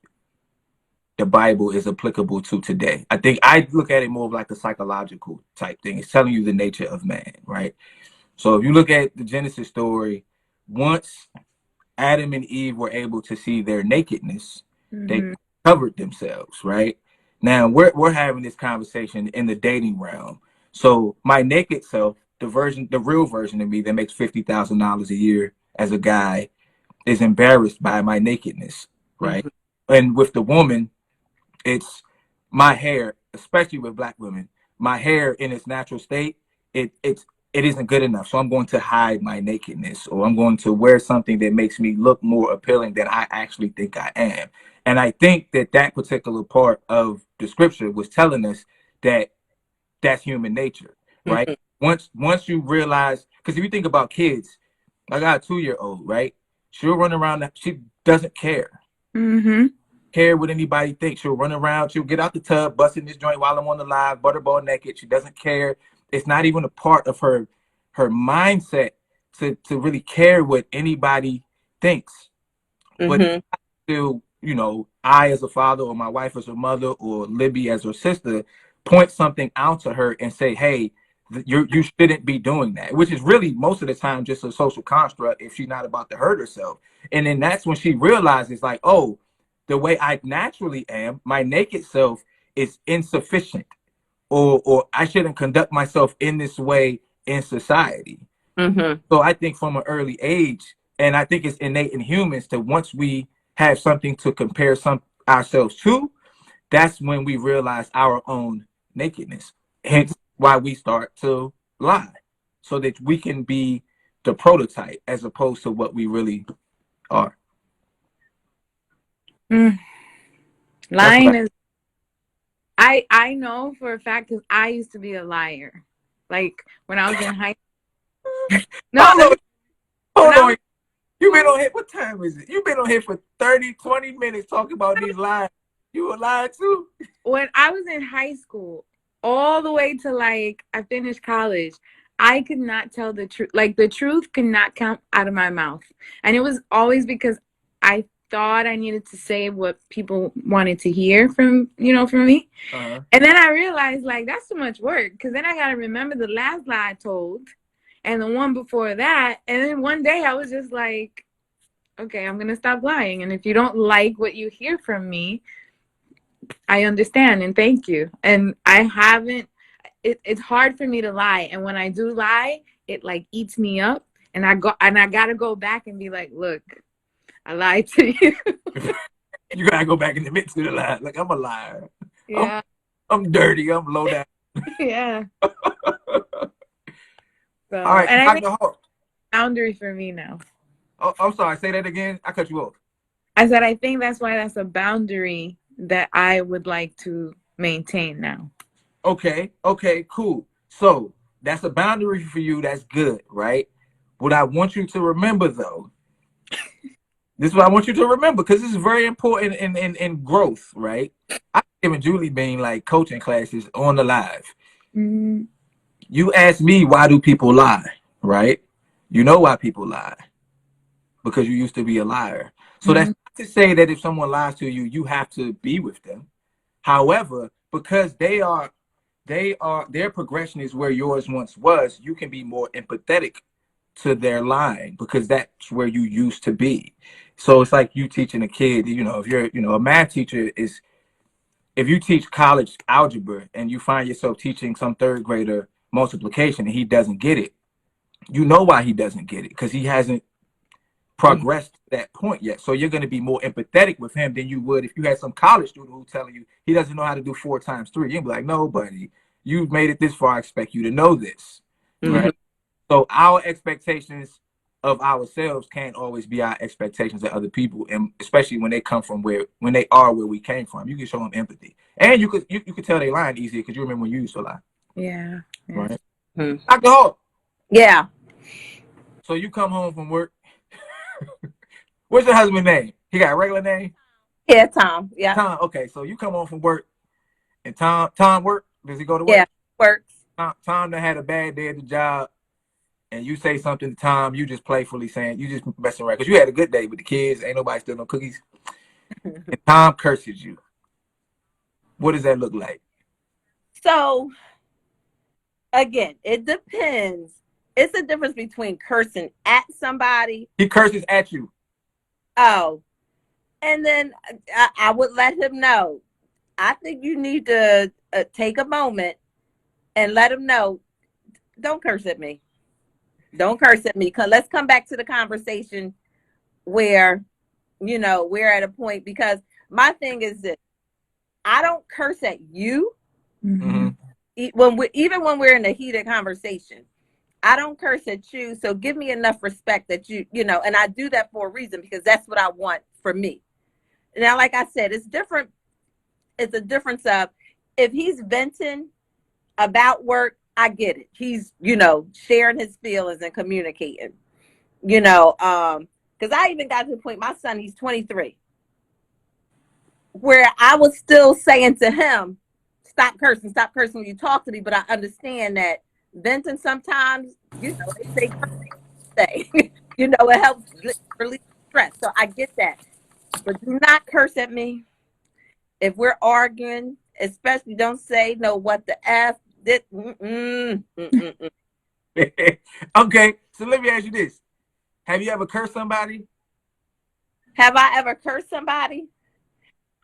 the Bible is applicable to today. I think I look at it more of like a psychological type thing. It's telling you the nature of man, right? So if you look at the Genesis story, once Adam and Eve were able to see their nakedness, they Mhm. covered themselves, right? Now we're having this conversation in the dating realm. So my naked self, the real version of me that makes $50,000 a year as a guy, is embarrassed by my nakedness, right? Mhm. And with the woman, it's my hair, especially with black women, my hair in its natural state, it isn't good enough. So I'm going to hide my nakedness, or I'm going to wear something that makes me look more appealing than I actually think I am. And I think that that particular part of the scripture was telling us that that's human nature, right? Mhm. Once you realize, because if you think about kids, I got a 2-year-old, right? She'll run around, she doesn't Mhm. care what anybody thinks. She'll run around, she'll get out the tub, busting this joint while I'm on the live, butterball naked. She doesn't care. It's not even a part of her mindset to really care what anybody thinks. But Mhm. still, you know, I as a father, or my wife as a mother, or Libby as her sister, point something out to her and say, hey, you shouldn't be doing that, which is really most of the time just a social construct if she's not about to hurt herself. And then that's when she realizes, like, oh, the way I naturally am, my naked self is insufficient, or I shouldn't conduct myself in this way in society. Mhm. So I think from an early age, and I think it's innate in humans, that once we have something to compare ourselves to, that's when we realize our own nakedness. Hence why we start to lie, so that we can be the prototype as opposed to what we really are. Mm. That's what Lying is I know for a fact because I used to be a liar. Like when I was in high no, hold let on, me when hold I on. was You've in been school, on here. What time is it? You've been on here for 30, 20 minutes talking about these lies. You a liar too? when I was in high school, all the way to like I finished college, I could not tell the truth. Like the truth could not come out of my mouth. And it was always because I thought I needed to say what people wanted to hear from, from me. Uh-huh. And then I realized like that's too much work because then I got to remember the last lie I told and the one before that. And then one day I was just like, okay, I'm going to stop lying. And if you don't like what you hear from me, I understand and thank you. And I haven't, it's hard for me to lie. And when I do lie, it like eats me up. And I got to go back and be like, look, I lied to you. You gotta go back and admit to the lie. Like, I'm a liar. I'm Yeah. I'm dirty. I'm low down. Yeah. So, All right, and I think Dr. Hawk. boundary for me now. Oh, I'm sorry. Say that again. I cut you off. I said, I think that's why that's a boundary that I would like to maintain now. Okay. Okay. Cool. So that's a boundary for you. That's good, right? What I want you to remember, though, this is what I want you to remember, because this is very important in growth, right? I've given Julie Bean like coaching classes on the live. Mm-hmm. You asked me, why do people lie? right? You know why people lie, because you used to be a liar. So that's Mhm. not to say that if someone lies to you, you have to be with them. However, because their progression is where yours once was, you can be more empathetic to their lying because that's where you used to be. So it's like you teaching a kid, if you're, a math teacher is, if you teach college algebra and you find yourself teaching some third grader multiplication and he doesn't get it, you know why he doesn't get it, because he hasn't progressed to that point yet. So you're going to be more empathetic with him than you would if you had some college student who telling you he doesn't know how to do 4 times 3. You'd be like, no, buddy, you've made it this far. I expect you to know this, Mhm. right? So our expectations of ourselves can't always be our expectations of other people, and especially when they come from when they are where we came from. You can show them empathy, and you could tell they lying easier because you remember when you used to lie, Yeah. Yeah. right? Mhm. Dr. Hall, Yeah. so you come home from work. What's your husband's name? He got a regular name? Yeah, Tom. Yeah. Tom. Okay, so you come home from work, and Tom work. Does he go to Yeah. work? Works. Tom that had a bad day at the job, and you say something to Tom, you just playfully saying, you just messing around because you had a good day with the kids. Ain't nobody steal no cookies. And Tom curses you. What does that look like? So again, it depends. It's a difference between cursing at somebody. He curses at you. Oh, and then I would let him know. I think you need to take a moment and let him know. Don't curse at me. Don't curse at me. Let's come back to the conversation where, we're at a point, because my thing is this: I don't curse at you Mm-hmm. even when we're in a heated conversation. I don't curse at you, so give me enough respect that and I do that for a reason, because that's what I want for me. Now, like I said, it's different. It's a difference of if he's venting about work, I get it. He's, sharing his feelings and communicating, because I even got to the point, my son, he's 23, where I was still saying to him, stop cursing when you talk to me. But I understand that venting sometimes, they say say, it helps relieve stress. So I get that. But do not curse at me. If we're arguing, especially don't say no, what the F. This, Okay, so let me ask you this. Have you ever cursed somebody? Have I ever cursed somebody?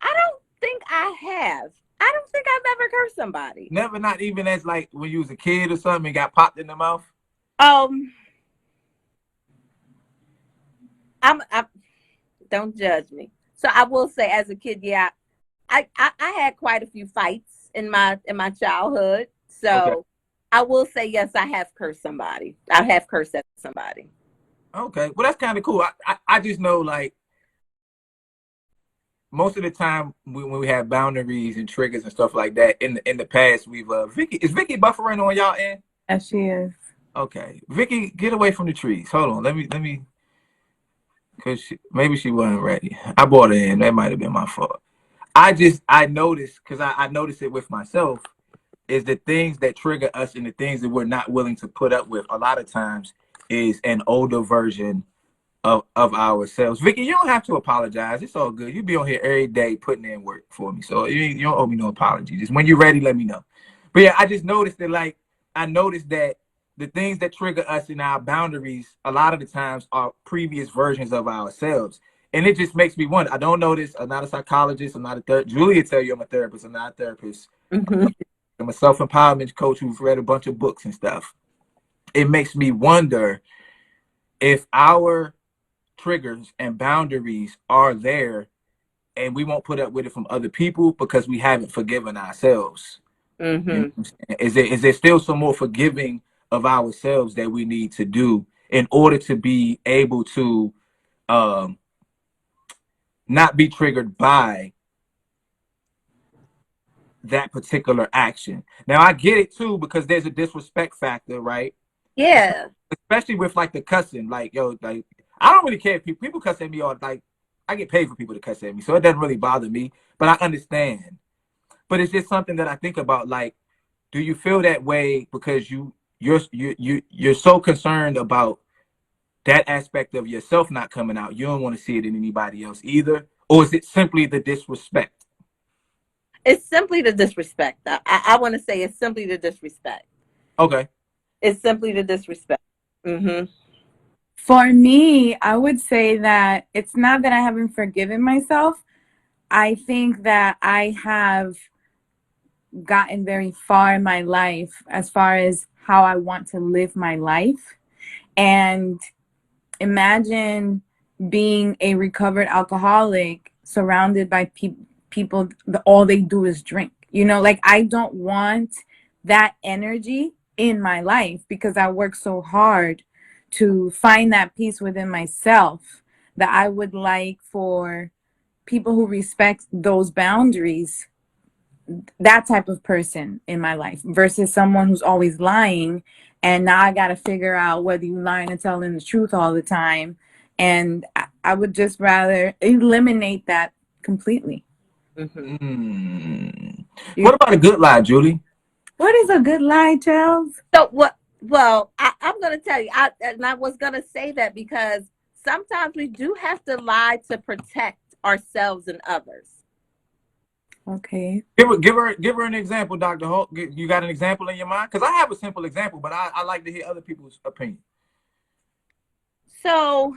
I don't think I have. I don't think I've ever cursed somebody. Never, not even as like when you was a kid or something and got popped in the mouth? I'm don't judge me. So I will say, as a kid, yeah, I had quite a few fights in my childhood. Okay. So I will say, yes, I have cursed somebody. I have cursed at somebody. Okay. Well, that's kind of cool. I just know, like, most of the time when we have boundaries and triggers and stuff like that in the past, we've is Vicky buffering on y'all end? Yes, she is. Okay, Vicky, get away from the trees. Hold on, let me, cause maybe she wasn't ready. I brought her in. That might have been my fault. I noticed, because I noticed it with myself, is the things that trigger us and the things that we're not willing to put up with a lot of times is an older version of ourselves. Vicky, you don't have to apologize. It's all good. You be on here every day putting in work for me. So you don't owe me no apology. Just when you're ready, let me know. But yeah, I just noticed that, like, I noticed that the things that trigger us in our boundaries a lot of the times are previous versions of ourselves. And it just makes me wonder. I don't know this. I'm not a psychologist. I'm not a therapist. Julia tell you I'm a therapist. I'm not a therapist. Mm-hmm. I'm a self-empowerment coach who's read a bunch of books and stuff. It makes me wonder if our triggers and boundaries are there and we won't put up with it from other people because we haven't forgiven ourselves. Mm-hmm. You know what I'm saying? Is there still some more forgiving of ourselves that we need to do in order to be able to not be triggered by that particular action? Now I get it too, because there's a disrespect factor, right? Yeah. Especially with like the cussing, like, yo, like, I don't really care if people cuss at me, or like, I get paid for people to cuss at me, so it doesn't really bother me. But I understand. But it's just something that I think about. Like, do you feel that way because you're so concerned about that aspect of yourself not coming out, you don't want to see it in anybody else either? Or is it simply the disrespect? It's simply the disrespect. I want to say it's simply the disrespect. Okay. It's simply the disrespect. Mm-hmm. For me, I would say that it's not that I haven't forgiven myself. I think that I have gotten very far in my life as far as how I want to live my life. And imagine being a recovered alcoholic surrounded by people, all they do is drink. Like I don't want that energy in my life because I work so hard to find that peace within myself, that I would like for people who respect those boundaries, that type of person in my life versus someone who's always lying. And now I got to figure out whether you lying and telling the truth all the time. And I would just rather eliminate that completely. What about a good lie, Julie? What is a good lie, Charles? So what? Well, I'm going to tell you, and I was going to say that because sometimes we do have to lie to protect ourselves and others. Okay. Give her an example, Dr. Holt. You got an example in your mind? Because I have a simple example, but I like to hear other people's opinion. So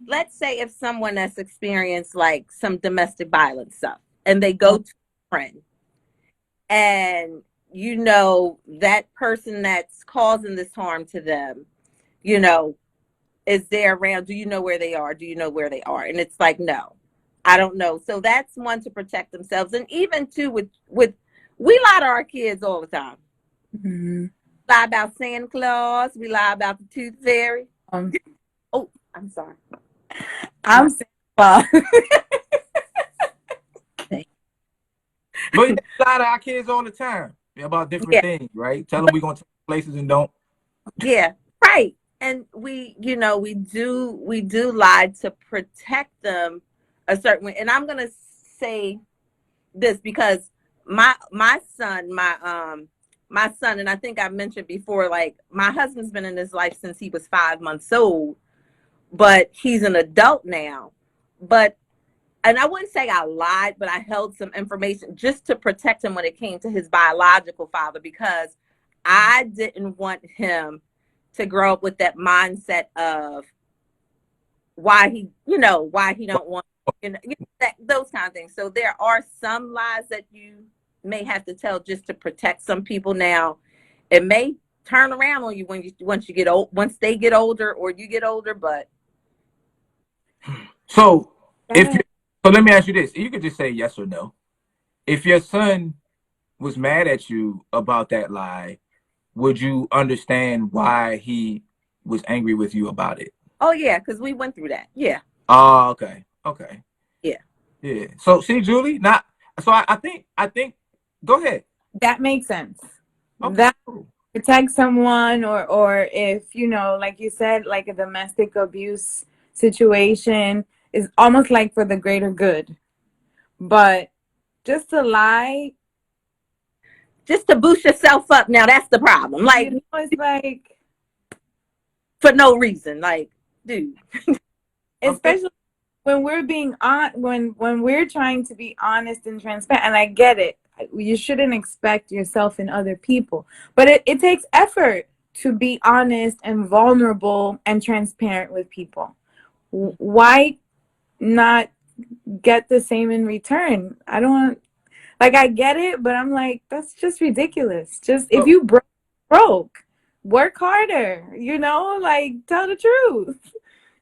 let's say if someone that's experienced like some domestic violence stuff and they go to a friend and that person that's causing this harm to them, is there around? Do you know where they are? Do you know where they are? And it's like, no, I don't know. So that's one to protect themselves. And even too with we lie to our kids all the time. Mm-hmm. Lie about Santa Claus. We lie about the Tooth Fairy. Oh, I'm sorry. I'm Santa Claus. But we lie to our kids all the time about different things, right? Tell them we're going to places and don't. Yeah, right. And we do lie to protect them a certain way. And I'm gonna say this because my son, and I think I mentioned before, like my husband's been in his life since he was 5 months old, but he's an adult now. And I wouldn't say I lied, but I held some information just to protect him when it came to his biological father, because I didn't want him to grow up with that mindset of why he don't want, those kind of things. So there are some lies that you may have to tell just to protect some people. Now, it may turn around on you once they get older or you get older, but. So let me ask you this. You could just say yes or no. If your son was mad at you about that lie, would you understand why he was angry with you about it? Oh yeah, because we went through that. Yeah. Oh, okay. Yeah. So see, Julie, I think go ahead. That makes sense. Okay. That protect someone, or if like you said, like a domestic abuse situation is almost like for the greater good. But just to lie, just to boost yourself up, now that's the problem. Like, it's like for no reason. Like, dude. Especially when we're being when we're trying to be honest and transparent. And I get it. You shouldn't expect yourself in other people. But it takes effort to be honest and vulnerable and transparent with people. Why not get the same in return? I get it, but I'm like, that's just ridiculous. Just if you broke, work harder, like tell the truth.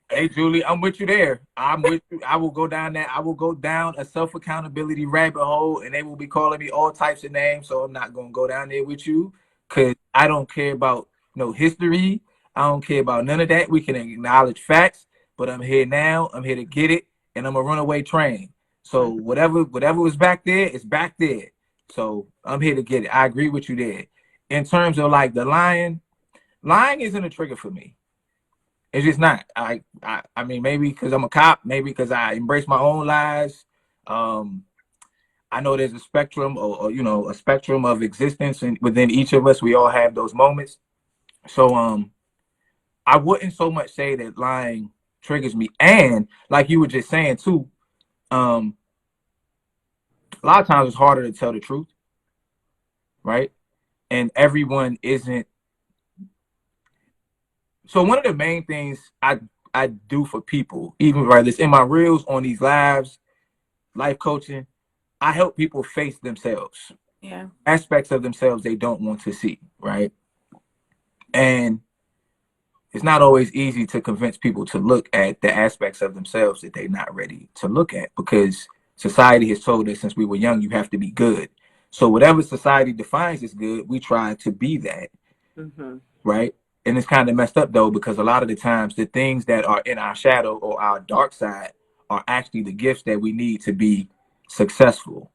Hey, Julie, I'm with you there. I'm with you. I will go down that. I will go down a self-accountability rabbit hole, and they will be calling me all types of names. So I'm not going to go down there with you because I don't care about history. I don't care about none of that. We can acknowledge facts, but I'm here now. I'm here to get it, and I'm a runaway train. So whatever was back there is back there. So I'm here to get it. I agree with you there. In terms of like the lying isn't a trigger for me. It's just not. I mean, maybe because I'm a cop, maybe because I embrace my own lies. I know there's a spectrum, or a spectrum of existence, and within each of us, we all have those moments. So I wouldn't so much say that lying triggers me, and like you were just saying too, a lot of times it's harder to tell the truth, right? And everyone isn't. So one of the main things I do for people, even right, it's in my reels, on these lives, life coaching, I help people face themselves, Yeah. aspects of themselves they don't want to see, right? And it's not always easy to convince people to look at the aspects of themselves that they're not ready to look at, because society has told us since we were young, you have to be good. So whatever society defines as good, we try to be that, right? And it's kind of messed up though, because a lot of the times the things that are in our shadow or our dark side are actually the gifts that we need to be successful,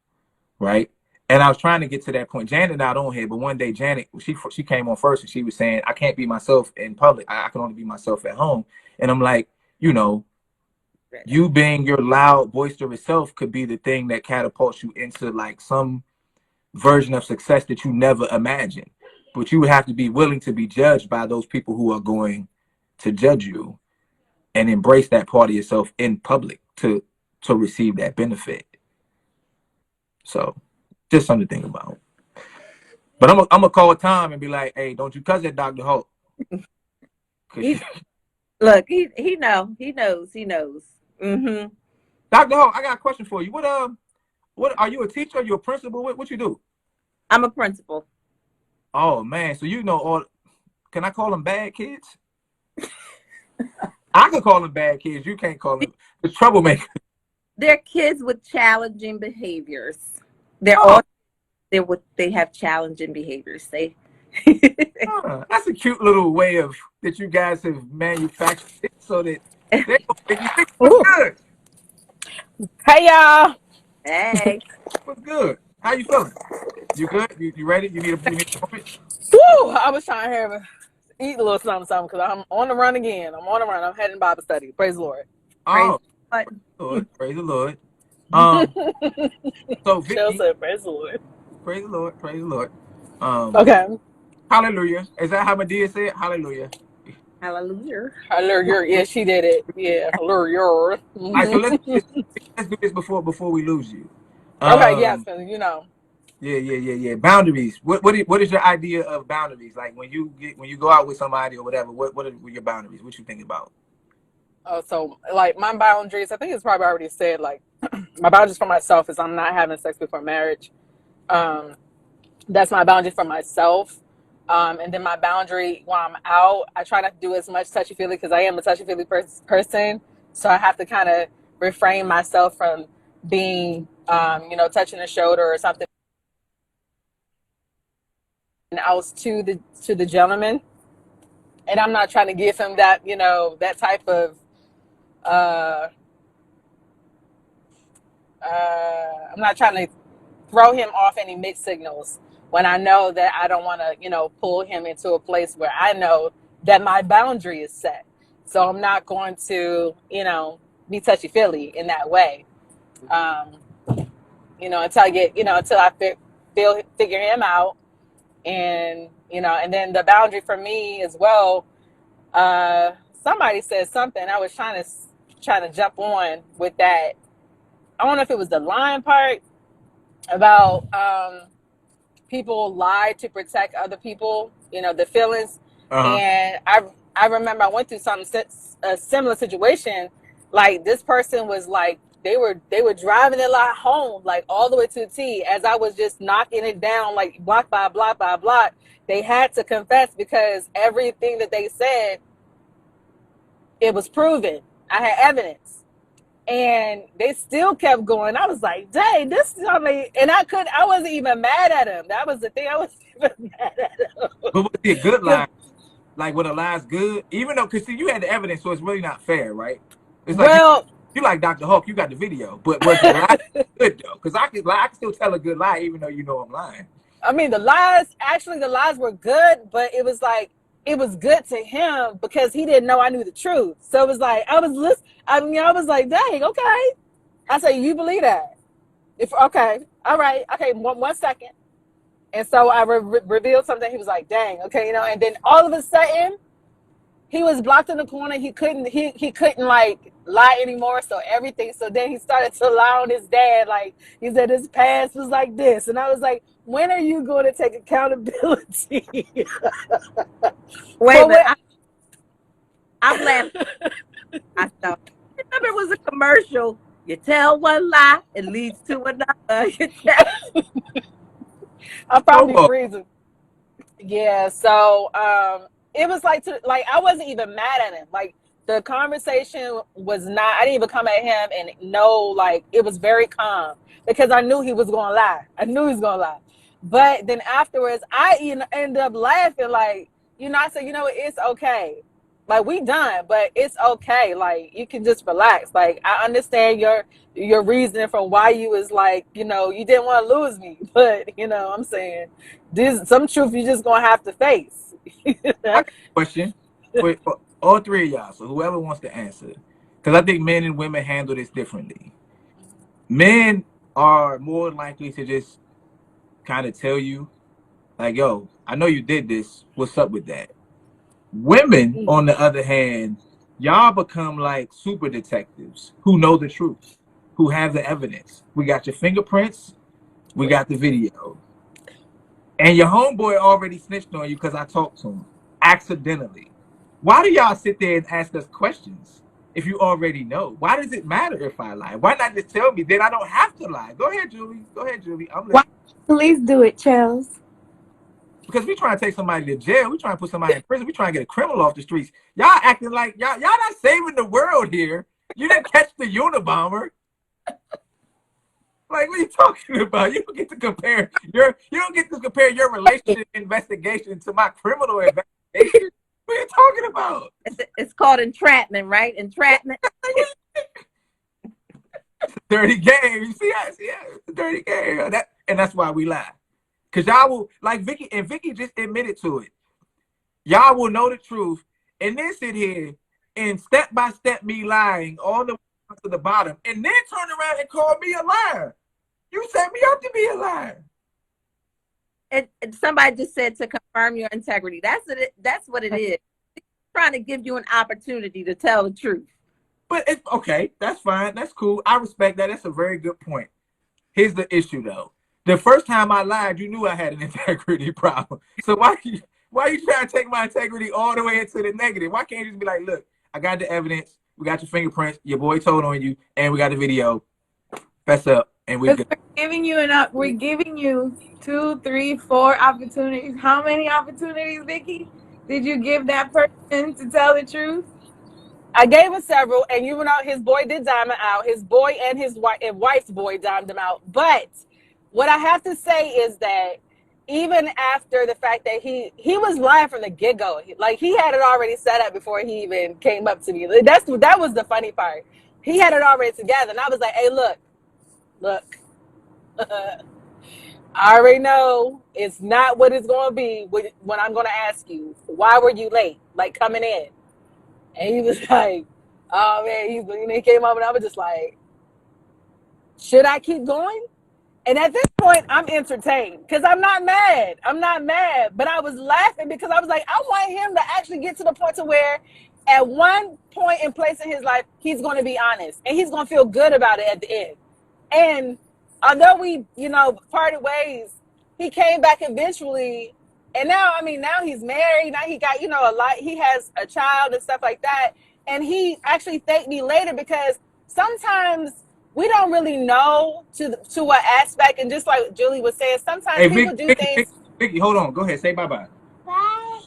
right? And I was trying to get to that point. Janet not on here, but one day Janet, she came on first and she was saying, I can't be myself in public. I can only be myself at home. And I'm like, you being your loud, boisterous self could be the thing that catapults you into like some version of success that you never imagined. But you would have to be willing to be judged by those people who are going to judge you, and embrace that part of yourself in public to receive that benefit. So just something to think about. But I'm gonna call Tom and be like, hey, don't you cuss at Dr. Holt. Look, he knows. Mm-hmm. Dr. Holt, I got a question for you. What are you, a teacher? Are you a principal? What you do? I'm a principal. Oh man, so can I call them bad kids? I could call them bad kids. You can't call them the troublemakers. They're kids with challenging behaviors. They have challenging behaviors. That's a cute little way of that you guys have manufactured it so that they don't make you think what's good. Hey y'all. Hey. What's good? How you feeling? You good? You ready? You need a moment? Woo! I was trying to eat a little something because I'm on the run again. I'm on the run. I'm heading Bible study. Praise the Lord. Oh, praise the Lord. Praise the Lord. So Vicky, said, praise the Lord. Praise the Lord. Praise the Lord. Okay. Hallelujah. Is that how Medea said? Hallelujah. Hallelujah. Hallelujah. Yeah, she did it. Yeah. Hallelujah. All right, so let's do this before we lose you. Okay. Yes. Yeah. Boundaries. What is your idea of boundaries? Like when you go out with somebody or whatever, what are your boundaries? What you think about? Oh, so like my boundaries, I think it's probably already said, like my boundaries for myself is I'm not having sex before marriage. That's my boundary for myself. And then my boundary when I'm out, I try not to do as much touchy-feely because I am a touchy-feely person. So I have to kind of refrain myself from being, touching the shoulder or something else to the gentleman. And I'm not trying to give him that, that type of, I'm not trying to throw him off any mixed signals when I know that I don't want to, pull him into a place where I know that my boundary is set. So I'm not going to, be touchy-feely in that way. Until I get, until I figure him out. And, and then the boundary for me as well, somebody said something. I was trying to jump on with that. I don't know if it was the lying part about people lie to protect other people, the feelings. And I remember I went through a similar situation. Like this person was like, they were driving their lie home, like all the way to the T. As I was just knocking it down, like block by block by block, they had to confess because everything that they said, it was proven. I had evidence. And they still kept going. I was like, dang, and I wasn't even mad at him. That was the thing. I wasn't even mad at him. But was it a good lie? Like, when a lie's good? Even though, because see, you had the evidence, so it's really not fair, right? It's like, you like Dr. Hulk, you got the video. But was the lie good, though? Because I can still tell a good lie, even though you know I'm lying. I mean, the lies were good, but it was like, it was good to him because he didn't know I knew the truth. So it was like, I was like, dang, okay. I said, you believe that? If okay, all right, okay, one second. And so I revealed something. He was like, "Dang, okay, you know." And then all of a sudden, he was blocked in the corner. He couldn't like lie anymore. So everything. So then he started to lie on his dad. Like he said, his past was like this, and I was like, "When are you going to take accountability?" Wait a For minute. what? I'm laughing. I thought, remember it was a commercial. You tell one lie, it leads to another. You tell- I'm probably Oh, freezing. Yeah, so it was like I wasn't even mad at him. Like the conversation was not, I didn't even come at him and no, like it was very calm because I knew he was gonna lie. I knew he was gonna lie. But then afterwards I ended up laughing, like, I said, it's okay. Like we done, but it's okay. Like you can just relax. Like I understand your reasoning for why you was like, you didn't want to lose me. But I'm saying this some truth you just gonna have to face. I got a question for all three of y'all. So whoever wants to answer, because I think men and women handle this differently. Men are more likely to just kind of tell you, like, "Yo, I know you did this. What's up with that?" Women, on the other hand, y'all become like super detectives who know the truth, who have the evidence. We got your fingerprints, we got the video. And your homeboy already snitched on you because I talked to him accidentally. Why do y'all sit there and ask us questions if you already know? Why does it matter if I lie? Why not just tell me? Then I don't have to lie. Go ahead, Julie. Go ahead, Julie. I'm Why listening. police do it, Charles? Because we trying to take somebody to jail. We trying to put somebody in prison. We trying to get a criminal off the streets. Y'all acting like y'all not saving the world here. You didn't catch the Unabomber. Like, what are you talking about? You don't get to compare your relationship investigation to my criminal investigation. What are you talking about? It's called entrapment, right? Entrapment. Dirty game. You see, it's a dirty game. That's why we lie. Cause y'all will, like Vicky just admitted to it. Y'all will know the truth and then sit here and step by step me lying all the way to the bottom, and then turn around and call me a liar. You set me up to be a liar. And somebody just said to confirm your integrity. That's what it is. It's trying to give you an opportunity to tell the truth. But it's okay. That's fine. That's cool. I respect that. That's a very good point. Here's the issue, though. The first time I lied, you knew I had an integrity problem. So why you trying to take my integrity all the way into the negative? Why can't you just be like, look, I got the evidence, we got your fingerprints, your boy told on you, and we got the video. Fess up, and we're good. We're giving you 2, 3, 4 opportunities. How many opportunities, Vicky, did you give that person to tell the truth? I gave him several, and his boy did dime him out. His boy and his wife's boy dimed him out. But what I have to say is that even after the fact that he was lying from the get-go, like he had it already set up before he even came up to me. That was the funny part. He had it already together, and I was like, "Hey, look, I already know it's not what it's going to be when I'm going to ask you, why were you late? Like coming in?" And he was like, "Oh man," he came up, and I was just like, "Should I keep going?" And at this point, I'm entertained because I'm not mad. But I was laughing because I was like, I want him to actually get to the point to where at one point and place in his life, he's going to be honest and he's going to feel good about it at the end. And although we, parted ways, he came back eventually. And now he's married. Now he got, he has a child and stuff like that. And he actually thanked me later because sometimes we don't really know to what aspect. And just like Julie was saying, sometimes people do things. Vicky, hold on. Go ahead. Say bye-bye. Bye.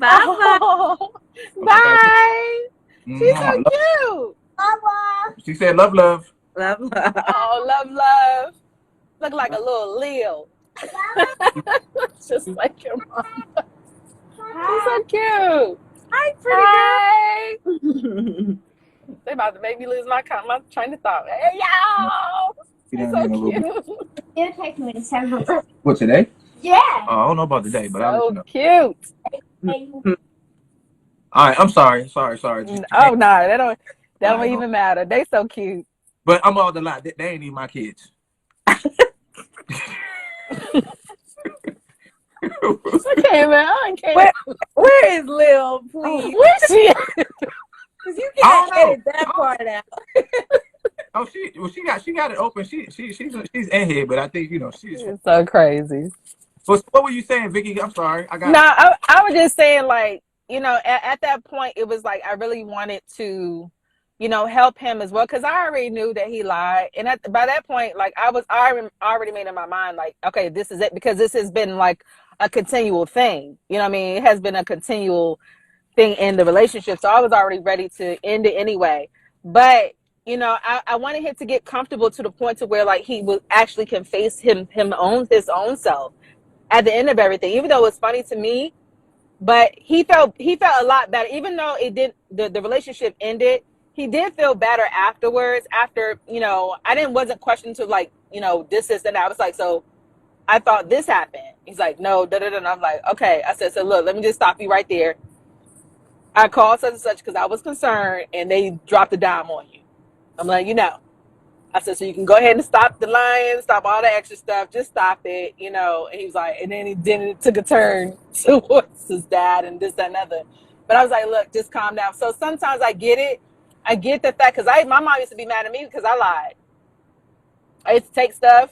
Oh, bye. She's so cute. Bye. She said love. Love. Oh, love. Look like a little Leo. Just like your mom. She's so cute. Hi, pretty girl. They about to make me lose my train of thought. Hey, y'all. She's so cute. It takes me to 7. What, today? Yeah. Oh, I don't know about today, but I'll let you know. Cute. All right, I'm sorry. Oh no, that don't even matter. They so cute. But I'm all the lie. They ain't even my kids. I can't. Where is Lil, please? Where's she? Because you I can't don't know. edit that part out. Oh, she got it open. She's in here, but I think she's. It's so crazy. What were you saying, Vicky? I'm sorry. No, I was just saying, like, at that point, it was like I really wanted to, help him as well, because I already knew that he lied, and by that point, like, I already made in my mind, like, okay, this is it, because this has been like a continual thing. You know what I mean? It has been a continual thing in the relationship, so I was already ready to end it anyway. But I wanted him to get comfortable to the point to where, like, he was actually can face his own self at the end of everything, even though it was funny to me. But he felt a lot better, even though it did the relationship ended. He did feel better afterwards. After I wasn't questioning to, like, this and that. I was like, so I thought this happened. He's like, no, da da da. And I'm like, okay. I said, so look, let me just stop you right there. I called such and such because I was concerned, and they dropped a dime on you. I'm like, I said, so you can go ahead and stop the lying, stop all the extra stuff, just stop it, And he was like, and then it took a turn towards his dad and this, that, and other. But I was like, look, just calm down. So sometimes I get it. I get the fact, because my mom used to be mad at me because I lied. I used to take stuff.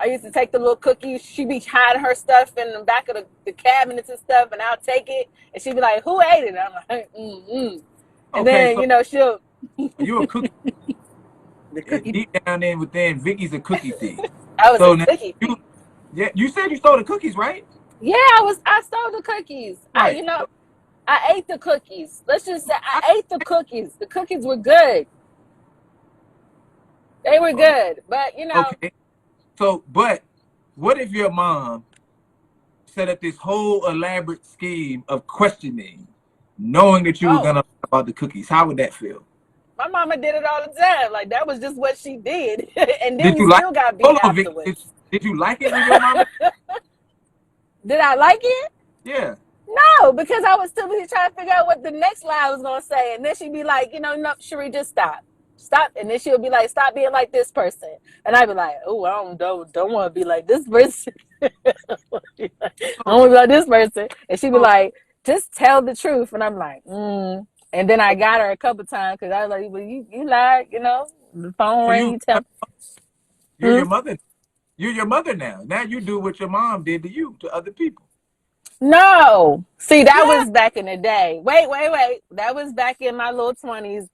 I used to take the little cookies. She'd be hiding her stuff in the back of the cabinets and stuff, and I'll take it. And she'd be like, who ate it? And I'm like, And Okay, then, she'll... You a cookie. Deep down in within, Vicky's a cookie thief. I was a cookie thief. You said you stole the cookies, right? Yeah, I stole the cookies. Right. I ate the cookies. Let's just say I ate the cookies. The cookies were good. They were good, but Okay. So, but what if your mom set up this whole elaborate scheme of questioning, knowing that you were gonna lie about the cookies? How would that feel? My mama did it all the time. Like, that was just what she did. And then we still got beat afterwards. Did you like it when your mama? Did I like it? Yeah. No, because I was still busy trying to figure out what the next line was gonna say. And then she'd be like, no, Cherie, just stop. Stop. And then she'll be like, stop being like this person. And I'd be like, oh, I don't want to be like this person. I don't want to be like this person. And she'd be like, just tell the truth. And I'm like, And then I got her a couple times because I was like, well, you lied, the phone rang. You're your mother. You're your mother now. Now you do what your mom did to you, to other people. No. See, that was back in the day. Wait. That was back in my little 20s,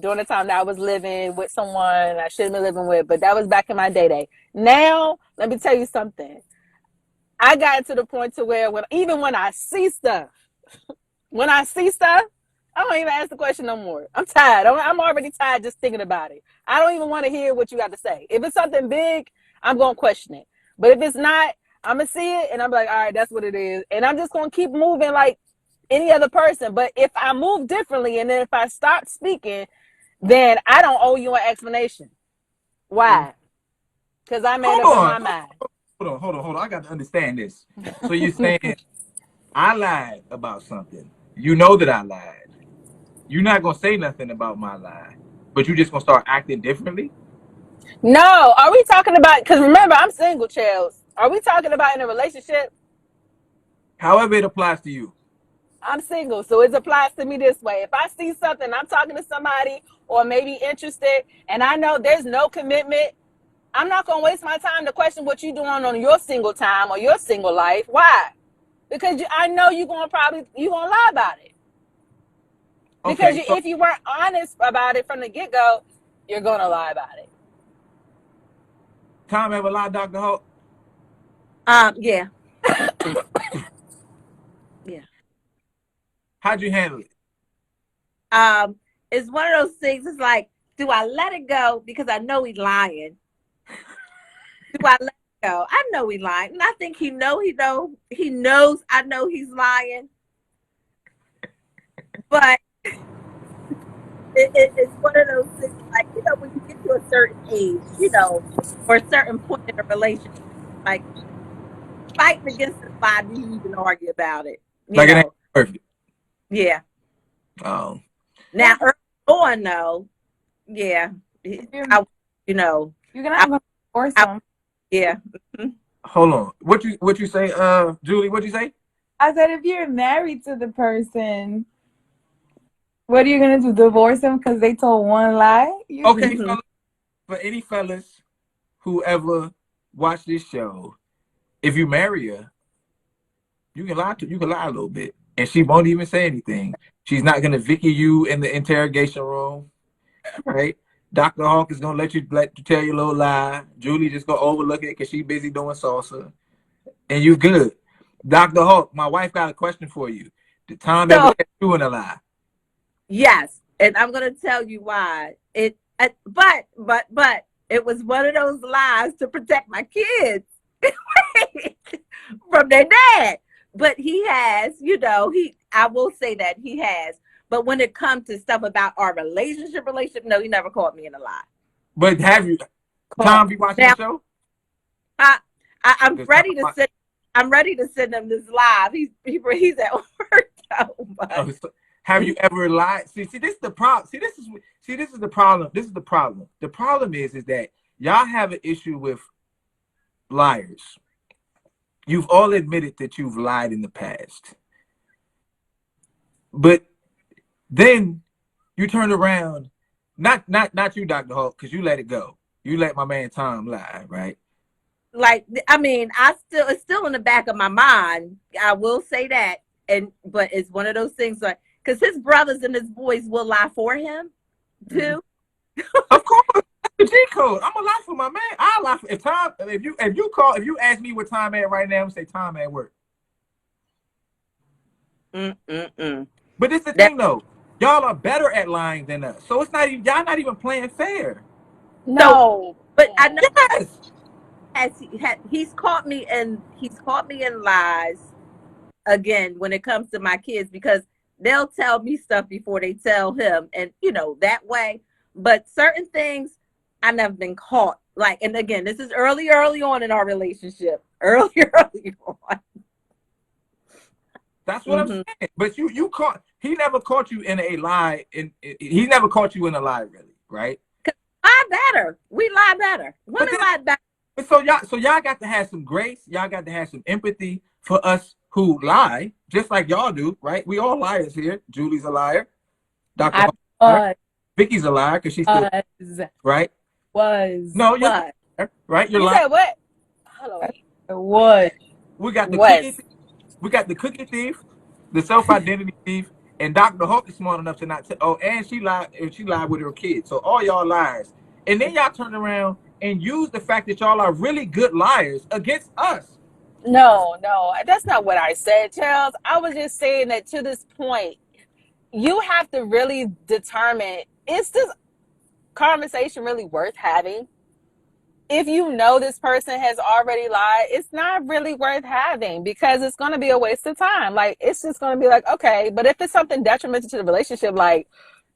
during the time that I was living with someone I shouldn't be living with. But that was back in my day. Now, let me tell you something. I got to the point to where even when I see stuff, I don't even ask the question no more. I'm tired. I'm already tired just thinking about it. I don't even want to hear what you got to say. If it's something big, I'm going to question it. But if it's not, I'm going to see it and I'm like, all right, that's what it is. And I'm just going to keep moving like any other person. But if I move differently and then if I stop speaking, then I don't owe you an explanation. Why? Because I made up in my mind. Hold on. I got to understand this. So you're saying I lied about something. You know that I lied. You're not going to say nothing about my lie, but you're just going to start acting differently? No. Are we talking about, because remember, I'm single, Chels. Are we talking about in a relationship? However it applies to you. I'm single, so it applies to me this way. If I see something, I'm talking to somebody or maybe interested, and I know there's no commitment, I'm not going to waste my time to question what you're doing on your single time or your single life. Why? Because I know you're going to lie about it. Because if you weren't honest about it from the get-go, you're going to lie about it. Tom ever lied, Dr. Hope? Yeah. Yeah. How'd you handle it? It's one of those things. It's like, do I let it go because I know he's lying? Do I let it go? I know he's lying, and I think he knows. I know he's lying, but it's one of those things. Like, when you get to a certain age, or a certain point in a relationship, like fighting against it. Why do you even argue about it? Like it ain't perfect. Yeah. Oh. Now, early on, though, yeah, You're gonna have a foursome. Yeah. Mhm. Hold on. What you say, Julie? What'd you say? I said if you're married to the person, what are you gonna do? Divorce them because they told one lie? Okay, Mhm. fellas, for any fellas who ever watch this show, if you marry her, you can lie a little bit, and she won't even say anything. She's not gonna Vicky you in the interrogation room, right? Dr. Hawk is gonna let you tell your little lie. Julie just gonna overlook it because she busy doing salsa, and you good. Dr. Hawk, my wife got a question for you. Did Tom ever So catch you in a lie? yes, and I'm gonna tell you why. But it was one of those lies to protect my kids from their dad. But he has, I will say that he has. But when it comes to stuff about our relationship, no, he never caught me in a lie. But have you, Cool. Tom, be watching Now the show? I'm Does Tom ready to send. I'm ready to send him this live. He's at work though. But so have you ever lied? See, this is the problem. This is the problem. This is the problem. The problem is that y'all have an issue with liars. You've all admitted that you've lied in the past, but then you turn around, not you, Dr. Hawk, because you let it go. You let my man Tom lie, right? like, I mean, it's still in the back of my mind. I will say that, but it's one of those things like because his brothers and his boys will lie for him too. Of course, that's the G code. I'm a lie for my man. I lie for if you ask me what time at right now, I'm say Tom at work. Mm-mm-mm. But it's the That thing though. Y'all are better at lying than us. So it's not even y'all not even playing fair. so, No. but I know Yes. he's caught me in lies again when it comes to my kids because they'll tell me stuff before they tell him, and that way. But certain things I never been caught. Like, and again, this is early on in our relationship. Early on. That's what I'm Hmm. saying. But he never caught you in a lie he never caught you in a lie really, right? Lie better. We lie better. But Women lie better. so y'all got to have some grace, y'all got to have some empathy for us who lie, just like y'all do, right? We all liars here. Julie's a liar. Dr. I Hawk's a liar. was, Vicky's a liar because she's still right. was, No, you're What? right. You're You lying. said what? Hold on. was. We got the Was. cookie thief, the self-identity thief, and Dr. Hawk is smart enough to not and she lied with her kids. So all y'all liars. And then y'all turn around and use the fact that y'all are really good liars against us. No, that's not what I said, Charles. I was just saying that to this point, you have to really determine, is this conversation really worth having? If you know this person has already lied, it's not really worth having because it's going to be a waste of time. Like, it's just going to be like, okay, but if it's something detrimental to the relationship, like,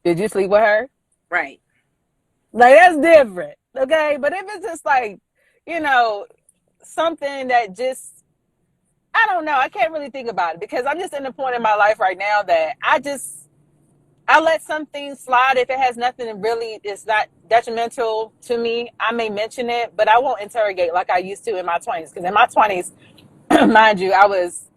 did you sleep with her? Right. Like, that's different. Okay. But if it's just like, something that just, I don't know, I can't really think about it because I'm just in the point in my life right now that I let some things slide if it has nothing really, it's not detrimental to me. I may mention it, but I won't interrogate like I used to in my 20s. Because in my 20s, mind you, I was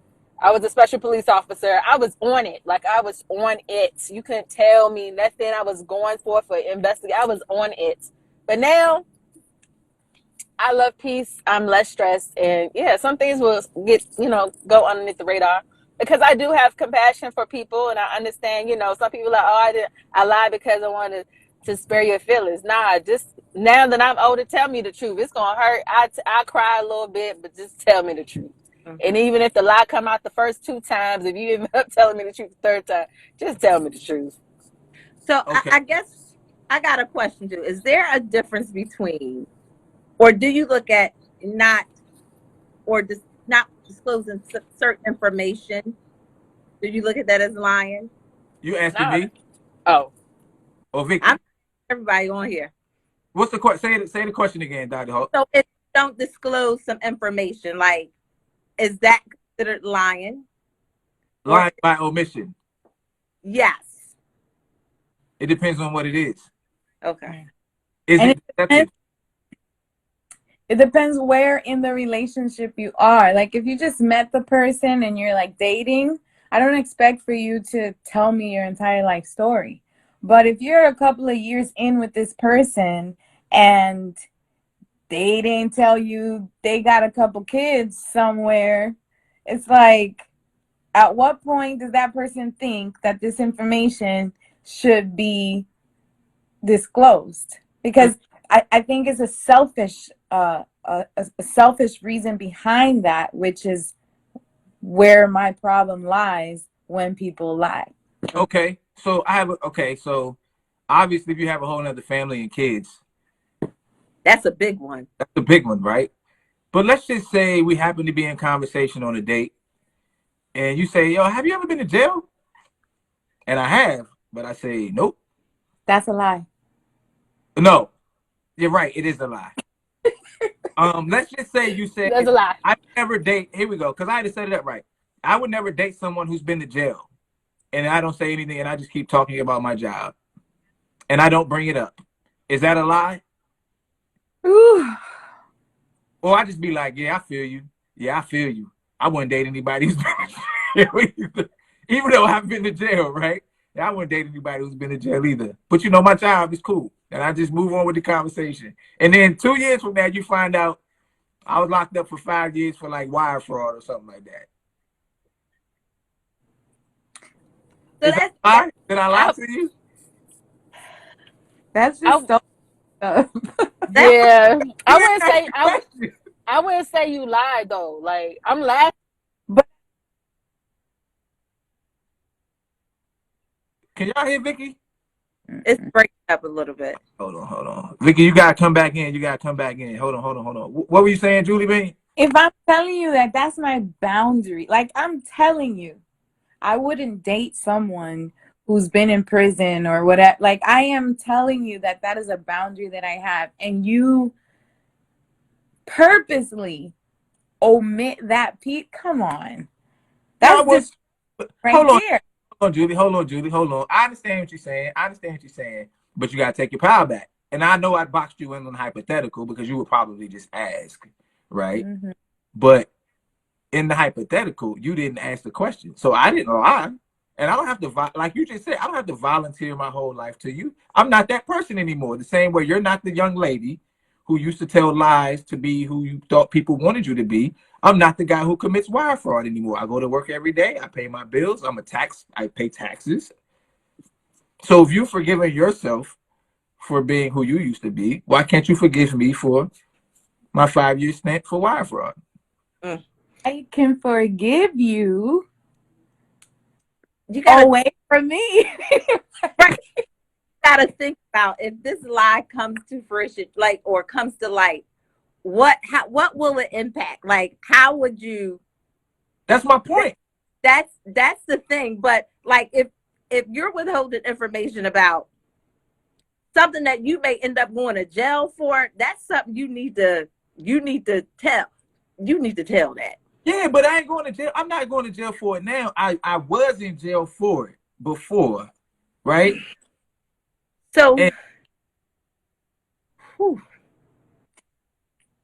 a special police officer. I was on it. Like, I was on it. You couldn't tell me nothing. I was going for investigate. I was on it. But now, I love peace. I'm less stressed. And yeah, some things will go underneath the radar because I do have compassion for people and I understand, some people are like, oh, I lied because I wanted to spare your feelings. Nah, just now that I'm older, tell me the truth. It's going to hurt. I cry a little bit, but just tell me the truth. Mhm. And even if the lie come out the first 2 times, if you end up telling me the truth the third time, just tell me the truth. So Okay. I guess I got a question too. Is there a difference between, or do you look at not disclosing certain information? Do you look at that as lying? You asking Nah. me Oh. or Vicky? I'm everybody on here. What's the question? Say the question again, Dr. Hawk. So if you don't disclose some information, like, is that considered lying? Lying by omission. Yes. It depends on what it is. Okay. Is And it it deceptive? It depends where in the relationship you are. Like if you just met the person and you're like dating, I don't expect for you to tell me your entire life story. But if you're a couple of years in with this person and they didn't tell you they got a couple kids somewhere, it's like, at what point does that person think that this information should be disclosed? Because I think it's a selfish a selfish reason behind that, which is where my problem lies when people lie. Okay, so so obviously if you have a whole nother family and kids, That's a big one. that's the big one, right? But let's just say we happen to be in conversation on a date and you say, yo, have you ever been to jail? And I have, but I say, nope. That's a lie. No, you're right. It is a lie. Let's just say you said, That's a lie. I would never date, here we go, because I had to set it up right. I would never date someone who's been to jail. And I don't say anything and I just keep talking about my job. And I don't bring it up. Is that a lie? Ooh. Or I just be like, yeah, I feel you. Yeah, I feel you. I wouldn't date anybody who's been to jail either. Even though I've been to jail, right? Yeah, I wouldn't date anybody who's been to jail either. But you know, my job is cool. And I just move on with the conversation. And then 2 years from now, you find out I was locked up for 5 years for like wire fraud or something like that. So Did I lie to you? That's just so stuff. Yeah, I You wouldn't didn't say ask the question. I wouldn't say you lied though. Like I'm laughing. Can y'all hear Vicky? it's breaking up a little bit. Hold on. Vicky, you gotta come back in. Hold on. What were you saying, Julie Bean? If I'm telling you that that's my boundary, like I'm telling you, I wouldn't date someone who's been in prison or whatever. Like I am telling you that that is a boundary that I have, and you purposely omit that piece. Come on, that's just right Hold on. there. Hold on, Julie. I understand what you're saying. But you gotta take your power back. And I know I boxed you in on hypothetical because you would probably just ask, right? Mm-hmm. But in the hypothetical, you didn't ask the question. So I didn't lie. And I don't have to, like you just said, I don't have to volunteer my whole life to you. I'm not that person anymore. The same way you're not the young lady who used to tell lies to be who you thought people wanted you to be. I'm not the guy who commits wire fraud anymore. I go to work every day. I pay my bills. I pay taxes. So if you've forgiven yourself for being who you used to be, why can't you forgive me for my 5-year stint for wire fraud? I can forgive you. You gotta away from me. right. You gotta think about if this lie comes to fruition, like, or comes to light, what will it impact? Like, how would you? That's my point. That's the thing. But like, if you're withholding information about something that you may end up going to jail for, that's something you need to tell. You need to tell that. Yeah, but I ain't going to jail. I'm not going to jail for it now. I was in jail for it before, right? So,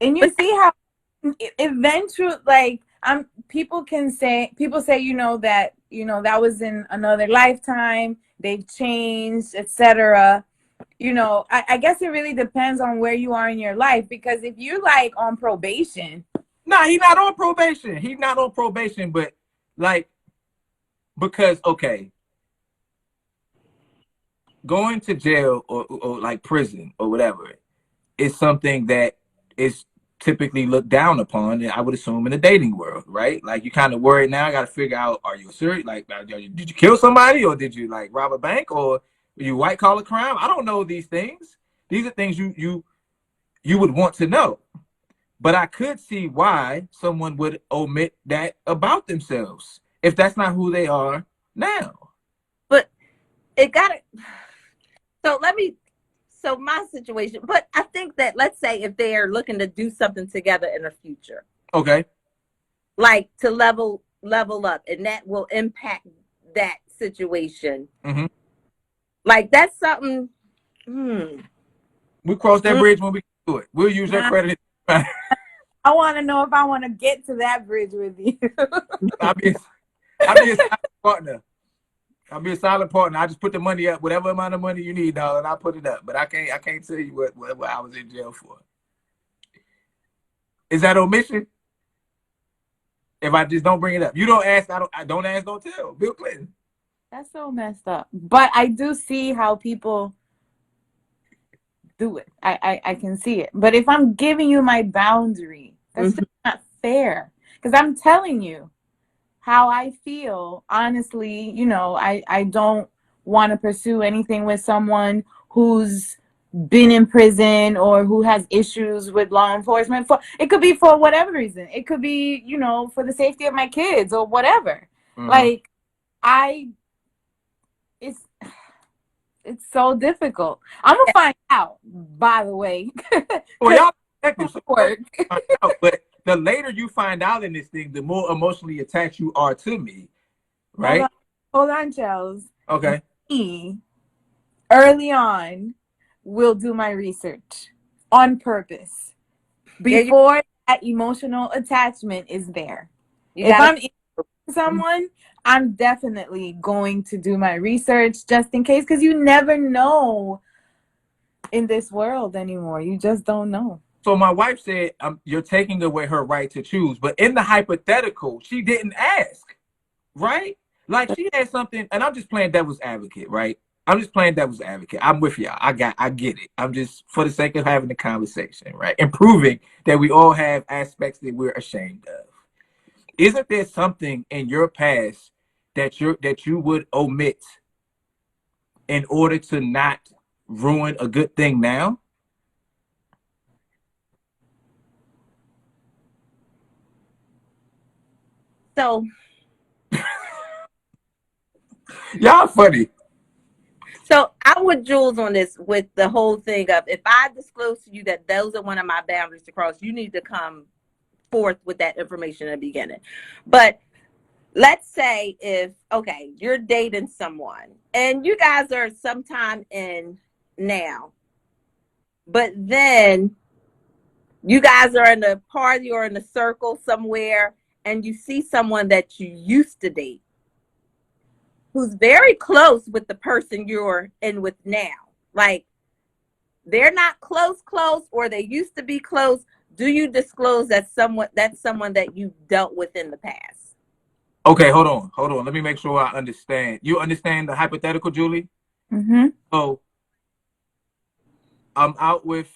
and you see how eventually, like, people say, that was in another lifetime. They've changed, etc. I guess it really depends on where you are in your life, because if you're like on probation. No, he's not on probation. He's not on probation, but like, because, okay, going to jail or like prison or whatever is something that is typically looked down upon, and I would assume in the dating world, right? Like, you kind of worried now. I got to figure out, are you serious? Like, did you kill somebody, or did you like rob a bank, or you white collar crime? I don't know these things. These are things you would want to know. But I could see why someone would omit that about themselves if that's not who they are now. But it got to. So my situation. But I think that, let's say if they are looking to do something together in the future, Okay. like to level up, and that will impact that situation. Mm-hmm. Like, that's something. We cross that bridge when we do it. We'll use that credit. I want to know if I want to get to that bridge with you. I'll be a silent partner. I'll be a silent partner. I just put the money up, whatever amount of money you need, dog, and I'll put it up. But I can't tell you what I was in jail for. Is that omission? If I just don't bring it up, you don't ask. I don't ask. Don't tell. Bill Clinton. That's so messed up. But I do see how people do it. I can see it. But if I'm giving you my boundary, that's just not fair. Because I'm telling you how I feel. Honestly, you know, I don't want to pursue anything with someone who's been in prison or who has issues with law enforcement. For it could be for whatever reason. It could be, you know, for the safety of my kids or whatever. Like it's so difficult. I'm gonna find out, by the way. Well, y'all detectives, so Work. but the later you find out in this thing, the more emotionally attached you are to me, right? Hold on, Charles. Okay. Me, early on, will do my research on purpose before that emotional attachment is there. If I'm in someone, I'm definitely going to do my research just in case, because you never know in this world anymore. You just don't know. So my wife said, you're taking away her right to choose. But in the hypothetical, she didn't ask, right? Like she had something, and I'm just playing devil's advocate, right? I'm just playing devil's advocate. I'm with y'all. I get it. I'm just for the sake of having the conversation, right? And proving that we all have aspects that we're ashamed of. Isn't there something in your past that you would omit in order to not ruin a good thing now? So Y'all funny. So I would Jules on this with the whole thing of, if I disclose to you that those are one of my boundaries to cross, you need to come forth with that information in the beginning. But let's say if, okay, you're dating someone and you guys are sometime in now, but then you guys are in a party or in a circle somewhere and you see someone that you used to date who's very close with the person you're in with now. Like, they're not close, or they used to be close. Do you disclose that's someone that you dealt with in the past? Okay, hold on. Let me make sure I understand. You understand the hypothetical, Julie? Mm-hmm. So I'm out with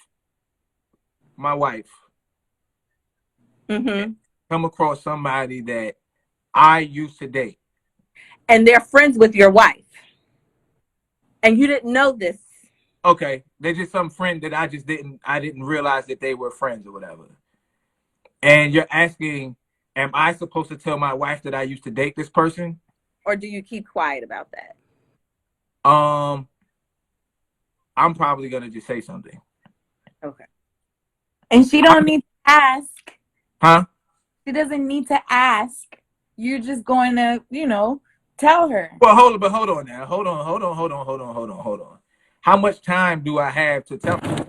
my wife. Mm-hmm. Come across somebody that I used to date. And they're friends with your wife. And you didn't know this. Okay. They're just some friend that I didn't realize that they were friends or whatever. And you're asking, am I supposed to tell my wife that I used to date this person? Or do you keep quiet about that? I'm probably gonna just say something. Okay. And she don't need to ask. Huh? She doesn't need to ask. You're just going to, tell her. Well, hold on now. Hold on. How much time do I have to tell her?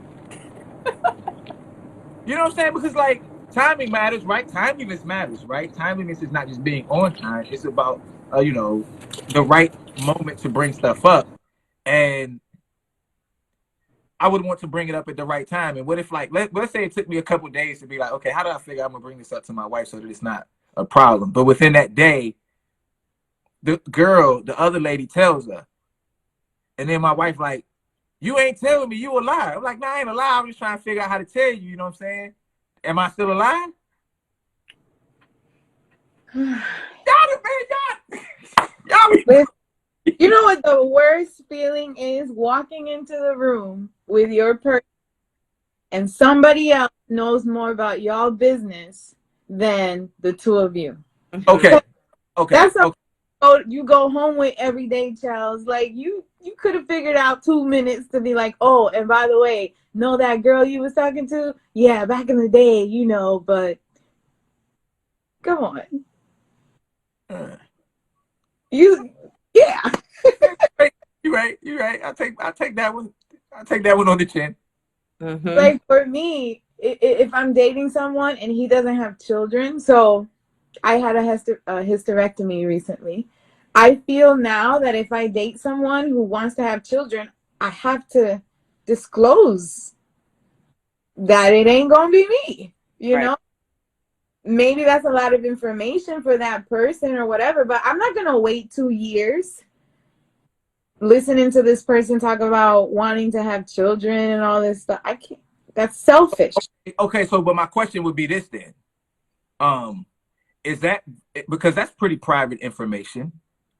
You know what I'm saying? Because like timing matters, right? Timeliness matters, right? Timeliness is not just being on time. It's about the right moment to bring stuff up. And I would want to bring it up at the right time. And what if, like, let's say it took me a couple of days to be like, okay, how do I figure I'm gonna bring this up to my wife so that it's not a problem? But within that day, the other lady tells her, and then my wife like, you ain't telling me, you a lie. I'm like, nah, I ain't a lie. I'm just trying to figure out how to tell you. You know what I'm saying? Am I still alive? Y'all, you know what the worst feeling is? Walking into the room with your person and somebody else knows more about y'all business than the two of you. Okay. That's you go home with every day, Charles. Like you could have figured out 2 minutes to be like, oh, and by the way, know that girl you was talking to? Yeah, back in the day, but come on. Yeah. You're right. I take that one on the chin. Mm-hmm. Like for me, if I'm dating someone and he doesn't have children, so I had a hysterectomy recently. I feel now that if I date someone who wants to have children, I have to disclose that it ain't gonna be me. You Right. know, maybe that's a lot of information for that person or whatever, but I'm not gonna wait 2 years listening to this person talk about wanting to have children and all this stuff. I can't. That's selfish. Okay, so but my question would be this then. Is that because that's pretty private information?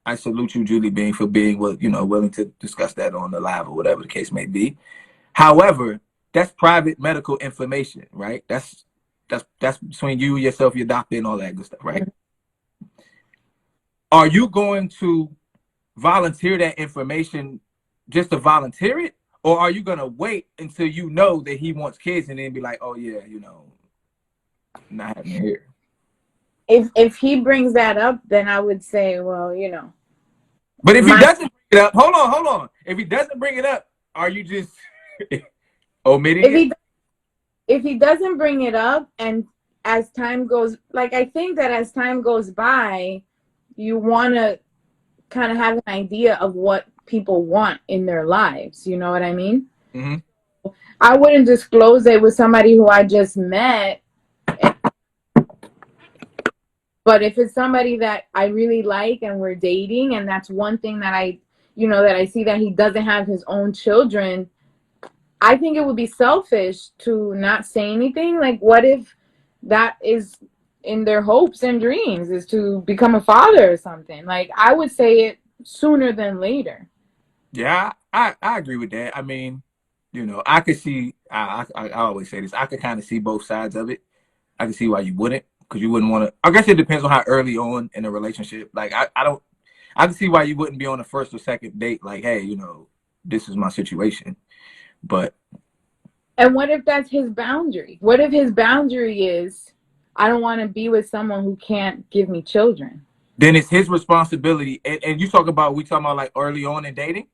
I salute you, Julie Bean, for being willing to discuss that on the live or whatever the case may be. However, that's private medical information, right? That's between you, yourself, your doctor, and all that good stuff, right? Are you going to volunteer that information just to volunteer it, or are you gonna wait until you know that he wants kids and then be like, oh yeah, not having it here? If he brings that up, then I would say, well, But if he doesn't bring it up, hold on. If he doesn't bring it up, are you just omitting it? If he doesn't bring it up, and as time goes, like I think that as time goes by, you want to kind of have an idea of what people want in their lives. You know what I mean? Mm-hmm. I wouldn't disclose it with somebody who I just met. But if it's somebody that I really like and we're dating, and that's one thing that I see that he doesn't have his own children, I think it would be selfish to not say anything. Like, what if that is in their hopes and dreams, is to become a father or something? Like, I would say it sooner than later. Yeah, I agree with that. I mean, I could see, I always say this, I could kind of see both sides of it. I can see why you wouldn't, because you wouldn't want to. I guess it depends on how early on in a relationship. Like, I can see why you wouldn't be on the first or second date like, hey, this is my situation. But and what if that's his boundary? What if his boundary is, I don't want to be with someone who can't give me children? Then it's his responsibility. And we talking about like early on in dating?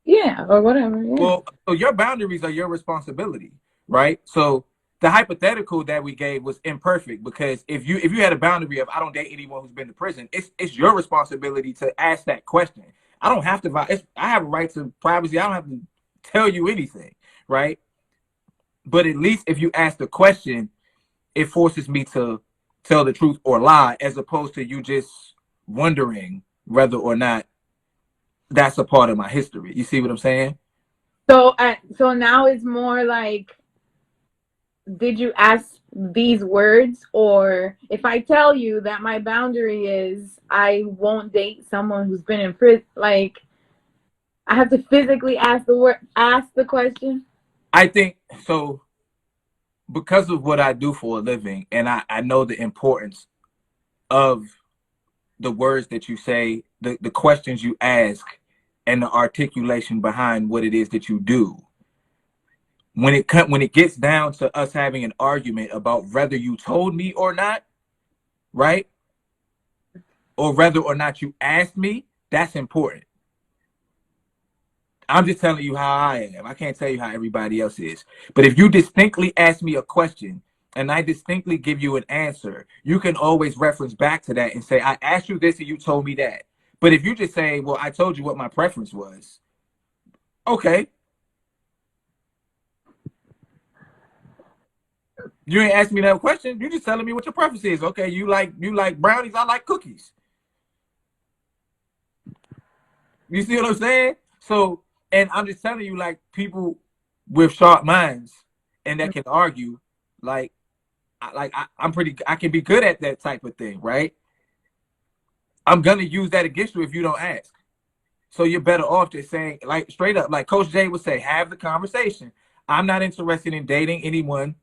Yeah, or whatever. Yeah. Well, so your boundaries are your responsibility, right? So the hypothetical that we gave was imperfect, because if you had a boundary of, I don't date anyone who's been to prison, it's your responsibility to ask that question. I don't have to. I have a right to privacy. I don't have to tell you anything, right? But at least if you ask the question, it forces me to tell the truth or lie, as opposed to you just wondering whether or not that's a part of my history. You see what I'm saying? So now it's more like, did you ask these words? Or if I tell you that my boundary is I won't date someone who's been in prison, like, I have to physically ask the question? I think so, because of what I do for a living, and I know the importance of the words that you say, the questions you ask, and the articulation behind what it is that you do. When it gets down to us having an argument about whether you told me or not, right? Or whether or not you asked me, that's important. I'm just telling you how I am. I can't tell you how everybody else is. But if you distinctly ask me a question and I distinctly give you an answer, you can always reference back to that and say, I asked you this and you told me that. But if you just say, well, I told you what my preference was, okay. You ain't asking me that question. You just telling me what your preference is. Okay, you like brownies, I like cookies. You see what I'm saying? So, and I'm just telling you, like, people with sharp minds and that can argue, I can be good at that type of thing, right? I'm gonna use that against you if you don't ask. So you're better off just saying, like, straight up, like Coach Jay would say, have the conversation. I'm not interested in dating anyone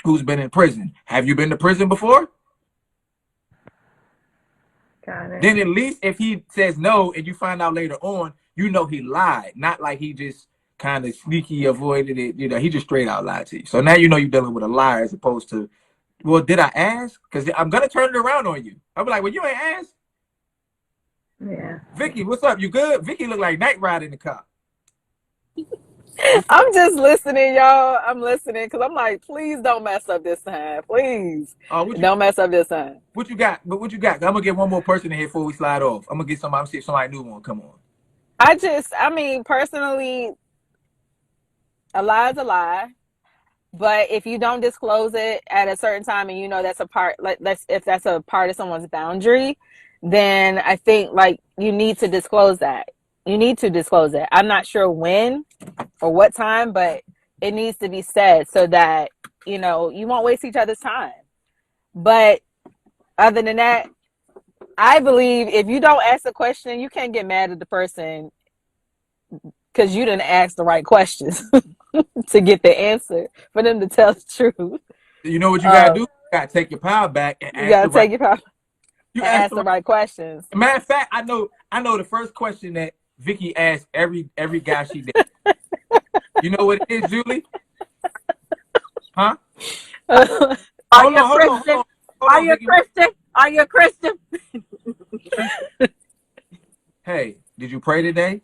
who's been in prison. Have you been to prison before? Got it. Then at least if he says no and you find out later on, he lied. Not like he just kind of sneaky avoided it. He just straight out lied to you. So now you're dealing with a liar, as opposed to, well, did I ask? Because I'm going to turn it around on you. I'll be like, well, you ain't asked. Yeah. Vicky, what's up? You good? Vicky look like Night Ride in the car. I'm just listening, y'all. I'm listening because I'm like, please don't mess up this time. Please What you don't mess up this time. what you got? But what you got? I'm gonna get one more person in here before we slide off. I'm gonna get somebody. See if somebody new one come on. I mean, personally, a lie is a lie. But if you don't disclose it at a certain time and you know that's a part, like if that's a part of someone's boundary, then I think like you need to disclose that. You need to disclose it. I'm not sure when or what time, but it needs to be said so that, you know, you won't waste each other's time. But other than that, I believe if you don't ask a question, you can't get mad at the person because you didn't ask the right questions to get the answer for them to tell the truth. You know what you gotta do? You gotta take your power back and You ask gotta the right. take your power You and ask the right questions. Matter of fact, I know the first question that Vicky asked every guy she did. You know what it is, Julie? Huh? Are you a Christian? Are you a Christian? Are you a Christian? Hey, did you pray today?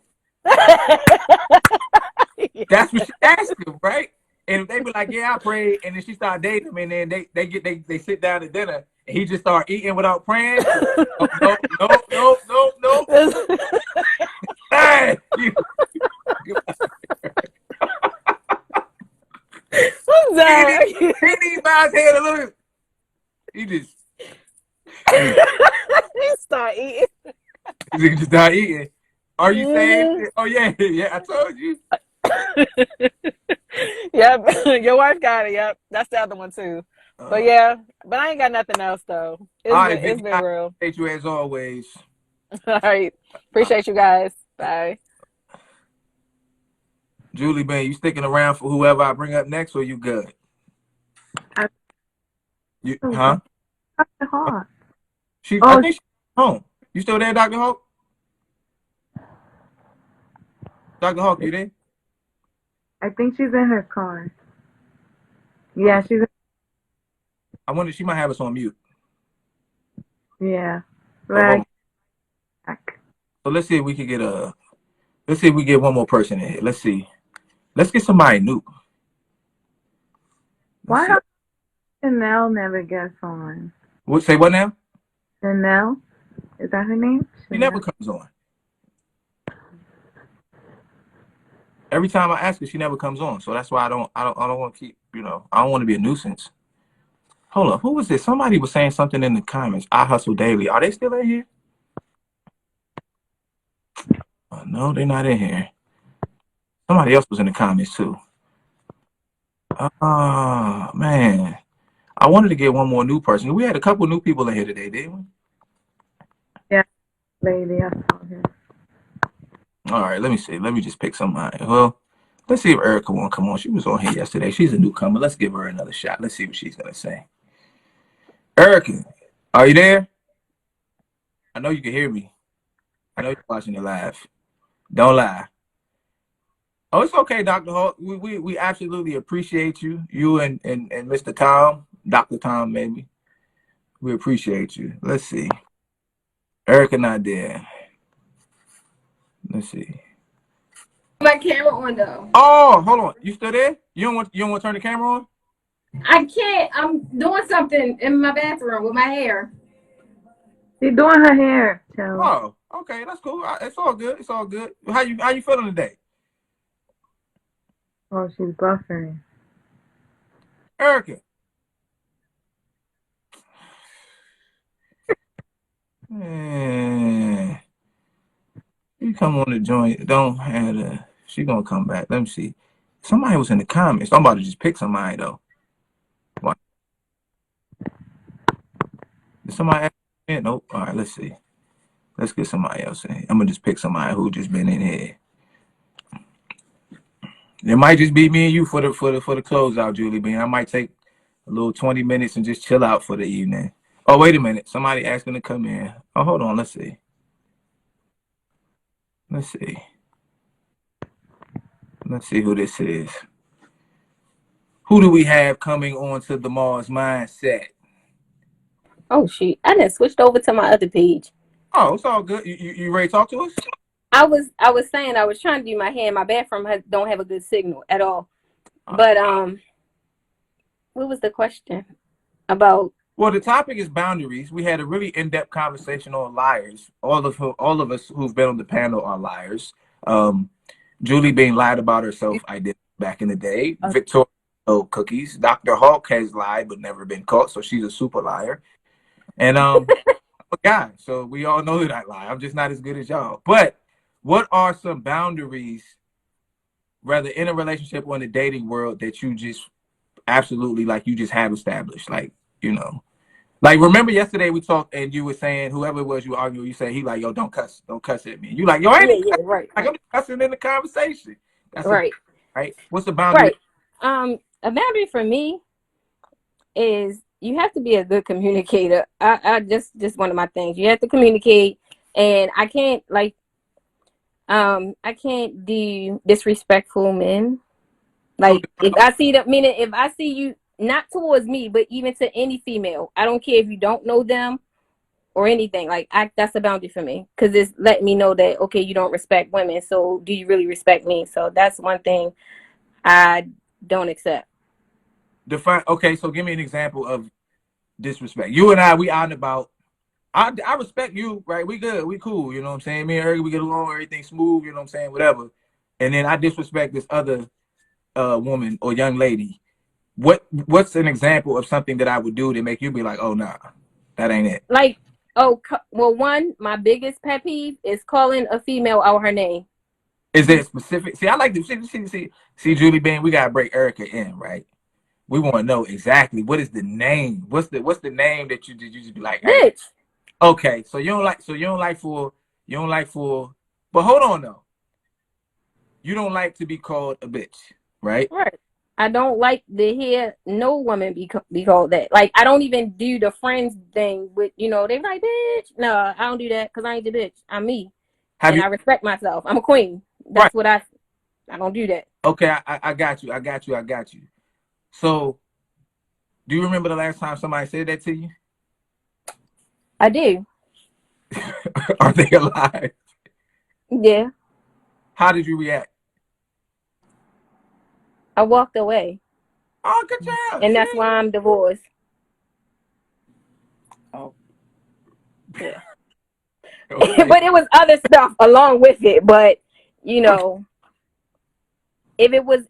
That's what she asked him, right? And they be like, "Yeah, I prayed," and then she started dating him, and then they sit down to dinner, and he just started eating without praying. No. Hey, I'm sorry. he need by his head a little. He just He start eating. he just started eating. Are you saved? Oh yeah, I told you. Yep, your wife got it. Yep, that's the other one too. But yeah, but I ain't got nothing else though. It's been real. Appreciate you as always. All right, appreciate you guys. Bye. Julie, man, you sticking around for whoever I bring up next, or you good? You huh? Dr. Hawk. I think she's home. You still there, Dr. Hawk? Dr. Hawk, you there? I think she's in her car. Yeah, she's. I wonder, she might have us on mute. Yeah. Right. So let's see if we can get let's see if we get one more person in here. Let's see. Let's get somebody new. Why don't Chanel never gets on? Say what now? Chanel? Is that her name? She never comes on. Every time I ask her, she never comes on. So that's why I don't want to keep, I don't want to be a nuisance. Hold up, who was this? Somebody was saying something in the comments. I Hustle Daily. Are they still in here? Oh, no, they're not in here. Somebody else was in the comments too. Oh man, I wanted to get one more new person. We had a couple new people in here today, didn't we? Yeah, lady, I saw her. All right, let me see. Let me just pick somebody. Well, let's see if Erica won't come on. She was on here yesterday. She's a newcomer. Let's give her another shot. Let's see what she's gonna say. Erica, are you there? I know you can hear me. I know you're watching it live. Don't lie. Oh, it's okay, Dr. Hawk. We absolutely appreciate you. You and Mr. Tom, Dr. Tom, maybe. We appreciate you. Let's see. Erica not there. Let's see. My camera on though. Oh, hold on. You still there? You don't want to turn the camera on? I can't. I'm doing something in my bathroom with my hair. She's doing her hair. So. Oh, okay, that's cool. It's all good. It's all good. How you feeling today? Oh, she's buffering. Erica. Man. You come on the joint. Don't have a. She gonna come back. Let me see. Somebody was in the comments. I'm about to just pick somebody though. What? Did somebody ask me? Nope. All right, let's see. Let's get somebody else in. I'm gonna just pick somebody who just been in here. It might just be me and you for the closeout, Julie Bean. I might take a little 20 minutes and just chill out for the evening. Oh, wait a minute. Somebody asking to come in. Oh, hold on. Let's see. Let's see. Let's see who this is. Who do we have coming on to the Mars Mindset? Oh, shoot. I done switched over to my other page. Oh, it's all good. You ready to talk to us? I was saying I was trying to do my hair. My bathroom don't have a good signal at all. But what was the question about? Well, the topic is boundaries. We had a really in-depth conversation on liars. All of us who've been on the panel are liars. Julie being lied about herself, I did back in the day. Victoria cookies. Dr. Hawk has lied but never been caught, so she's a super liar. And I'm a guy, so we all know that I lie. I'm just not as good as y'all. But what are some boundaries, whether in a relationship or in the dating world, that you just absolutely like you just have established? Like, you know. Like, remember yesterday we talked and you were saying, whoever it was you were arguing, you said, he like, yo, don't cuss at me. You like, yo, I ain't Yeah, right. like, I'm cussing in the conversation. That's Right. Right. What's the boundary? Right. A boundary for me is you have to be a good communicator. I just one of my things. You have to communicate, and I can't I can't do disrespectful men. Like if I see you, not towards me, but even to any female, I don't care if you don't know them or anything. Like that's a boundary for me, because it's letting me know that, okay, you don't respect women, so do you really respect me? So that's one thing I don't accept. Define. Okay, so give me an example of disrespect. You and I, we out and about. I respect you, right? We good, we cool. You know what I'm saying? Me and Eric, we get along, everything smooth. You know what I'm saying? Whatever. And then I disrespect this other woman or young lady. What's an example of something that I would do to make you be like, oh nah, that ain't it? Like, one, my biggest pet peeve is calling a female out her name. Is there specific? See, I like to see Julie Bean. We gotta break Erica in, right? We want to know exactly what is the name. What's the name that you just be like, hey. Bitch. Okay, so you don't like for. But hold on though. You don't like to be called a bitch, right? Right. I don't like to hear no woman be called that. Like, I don't even do the friends thing with, they like, bitch. No, I don't do that, because I ain't the bitch. I'm me. I respect myself. I'm a queen. That's what I don't do that. Okay, I got you. So, do you remember the last time somebody said that to you? I do. Are they alive? Yeah. How did you react? I walked away. Oh, good job. And that's why I'm divorced. Oh. Yeah. Okay. But it was other stuff along with it. But, if it was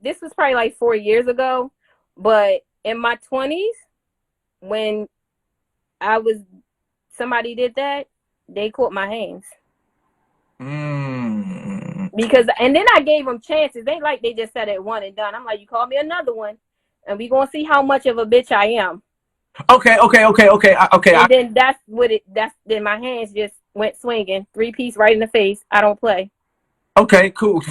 this was probably like 4 years ago, but in my 20s, when somebody did that, they caught my hands. Because, and then I gave them chances. They just said it one and done. I'm like, you call me another one, and we gonna see how much of a bitch I am. Okay. And then then my hands just went swinging, 3-piece right in the face. I don't play. Okay, cool.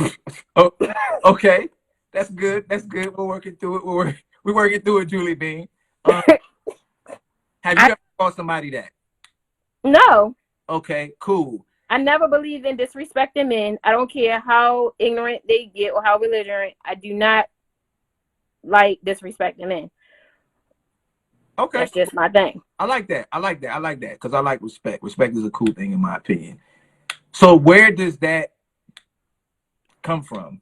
Okay, that's good. We're working through it. We're working through it, Julie Bean. Have you ever called somebody that? No. Okay, cool. I never believe in disrespecting men. I don't care how ignorant they get or how belligerent. I do not like disrespecting men. Okay. That's just my thing. I like that. Because I like respect. Respect is a cool thing in my opinion. So where does that come from?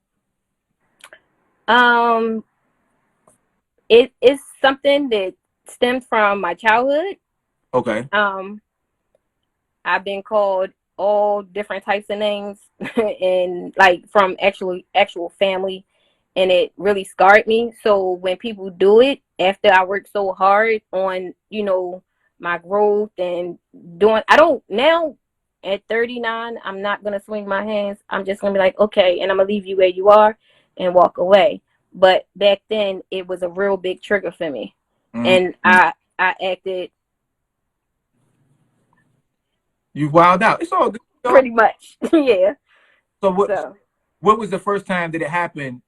It is something that stemmed from my childhood. Okay. I've been called all different types of names and like from actual family, and it really scarred me. So when people do it after I work so hard on, my growth and now at 39, I'm not going to swing my hands. I'm just going to be like, okay, and I'm going to leave you where you are and walk away. But back then it was a real big trigger for me. And I acted. You wild out. It's all good. Pretty much. Yeah. So what was the first time that it happened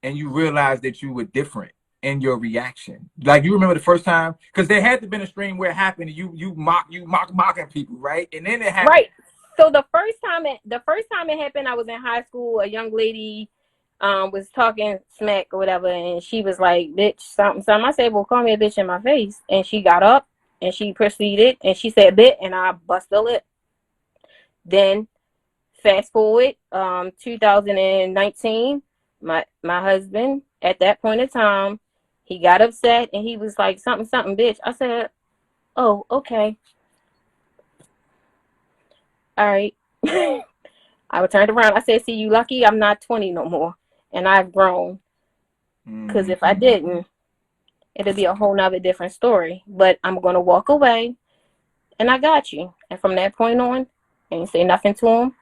and you realized that you were different in your reaction? Like, you remember the first time? Because there had to have been a stream where it happened and you mocking people, right? And then it happened. Right. So the first time it happened, I was in high school. A young lady was talking smack or whatever, and she was like, bitch, something. I said, well, call me a bitch in my face. And she got up and she proceeded and she said bit, and I bust her lip. Then Fast forward, 2019, my husband at that point in time, he got upset and he was like, something, something, bitch. I said, oh, okay. All right. I turned around. I said, see, you lucky I'm not 20 no more. And I've grown. Because if I didn't, it'd be a whole nother different story. But I'm going to walk away and I got you. And from that point on, I ain't say nothing to him.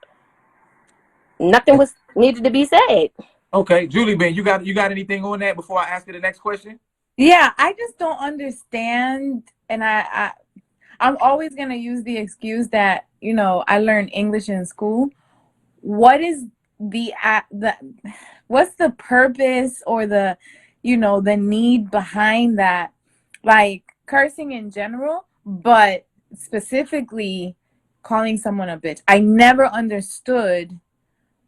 Nothing was needed to be said. Okay, Julie Ben, you got anything on that before I ask you the next question? Yeah, I just don't understand, and I'm always gonna use the excuse that I learned English in school. What is what's the purpose or the the need behind that? Like cursing in general, but specifically calling someone a bitch. I never understood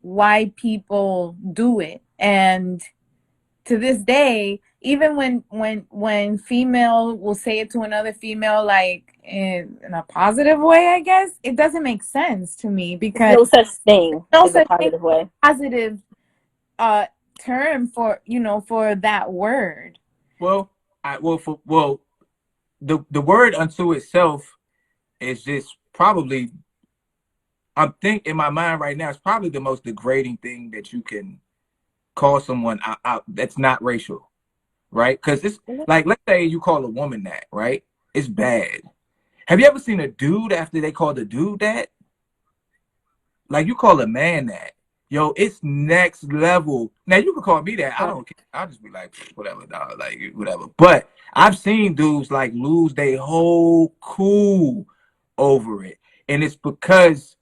why people do it, and to this day, even when female will say it to another female, like in a positive way, I guess it doesn't make sense to me, because no such thing no as a such positive way. positive term for for that word. Well, the word unto itself is just probably, I think in my mind right now, it's probably the most degrading thing that you can call someone out that's not racial, right? Because it's like, let's say you call a woman that, right? It's bad. Have you ever seen a dude after they called a dude that? Like, you call a man that, yo, it's next level. Now you can call me that. I don't care. I'll just be like, whatever, dog, like whatever. But I've seen dudes like lose their whole cool over it, and it's because,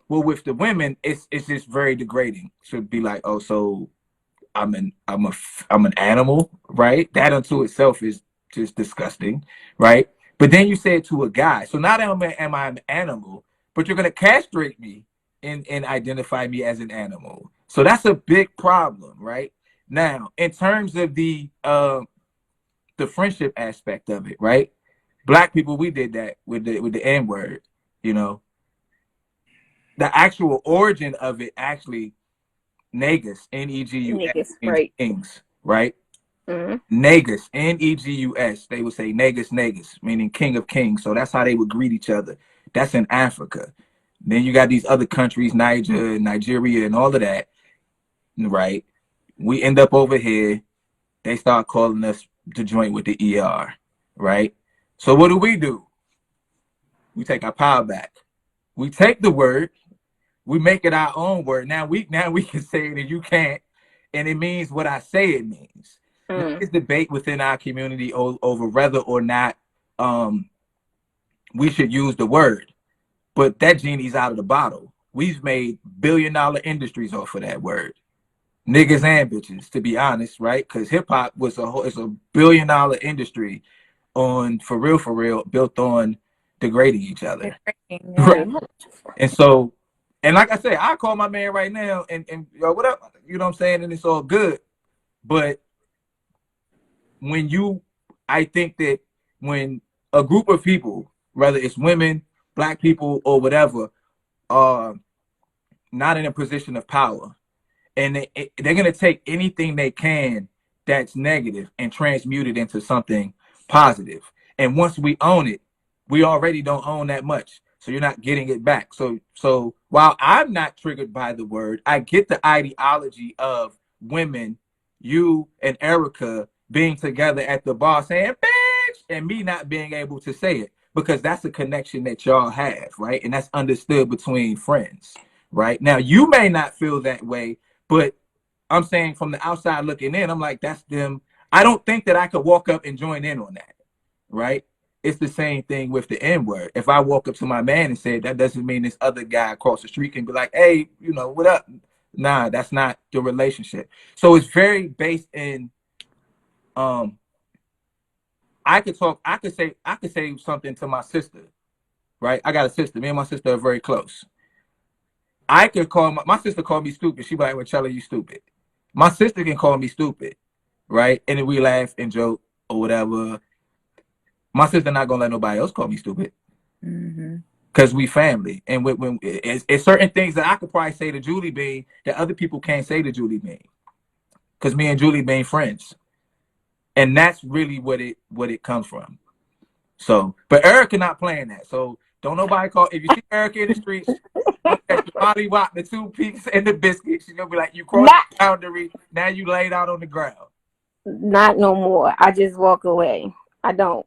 well, with the women, it's just very degrading to be like, oh, so I'm an animal, right? That unto itself is just disgusting, right? But then you say it to a guy. So not only am I an animal, but you're gonna castrate me and identify me as an animal. So that's a big problem, right? Now, in terms of the friendship aspect of it, right? Black people, we did that with the N word, you know. The actual origin of it actually, Negus, Negus, Niggas, right. kings, right? Mm-hmm. Negus, Negus. They would say Negus, meaning king of kings. So that's how they would greet each other. That's in Africa. Then you got these other countries, Nigeria, and all of that, right? We end up over here. They start calling us to join with the ER, right? So what do? We take our power back. We take the word, we make it our own word. Now we can say it and you can't, and it means what I say it means. There's debate within our community over whether or not we should use the word, but that genie's out of the bottle. We've made billion-dollar industries off of that word, niggas and bitches, to be honest, right? Because hip hop it's a billion-dollar industry for real, built on degrading each other. Right. And so, and like I said, I call my man right now and yo, what up? You know what I'm saying? And it's all good. But I think that when a group of people, whether it's women, black people, or whatever, are not in a position of power, and they're going to take anything they can that's negative and transmute it into something positive. And once we own it, we already don't own that much. So you're not getting it back. So while I'm not triggered by the word, I get the ideology of women, you and Erica being together at the bar saying, bitch, and me not being able to say it, because that's a connection that y'all have, right? And that's understood between friends, right? Now, you may not feel that way, but I'm saying from the outside looking in, I'm like, that's them. I don't think that I could walk up and join in on that, right? It's the same thing with the N word. If I walk up to my man and say, that doesn't mean this other guy across the street can be like, hey, what up? Nah, that's not the relationship. So it's very based in, I could say something to my sister, right? I got a sister. Me and my sister are very close. I could call my sister call me stupid. She be like, well, Charlie, you stupid. My sister can call me stupid, right? And then we laugh and joke or whatever. My sister not gonna let nobody else call me stupid. Mm-hmm. because we family. And when it's certain things that I could probably say to Julie Bean that other people can't say to Julie Bean, because me and Julie Bean friends, and that's really what it comes from. So, but Erica not playing that. So don't nobody call if you see Erica in the streets. Molly Watt, the 2 Peaks and the biscuits. She's gonna be like, you crossed Not the boundary. Now you laid out on the ground. not no more. I just walk away. I don't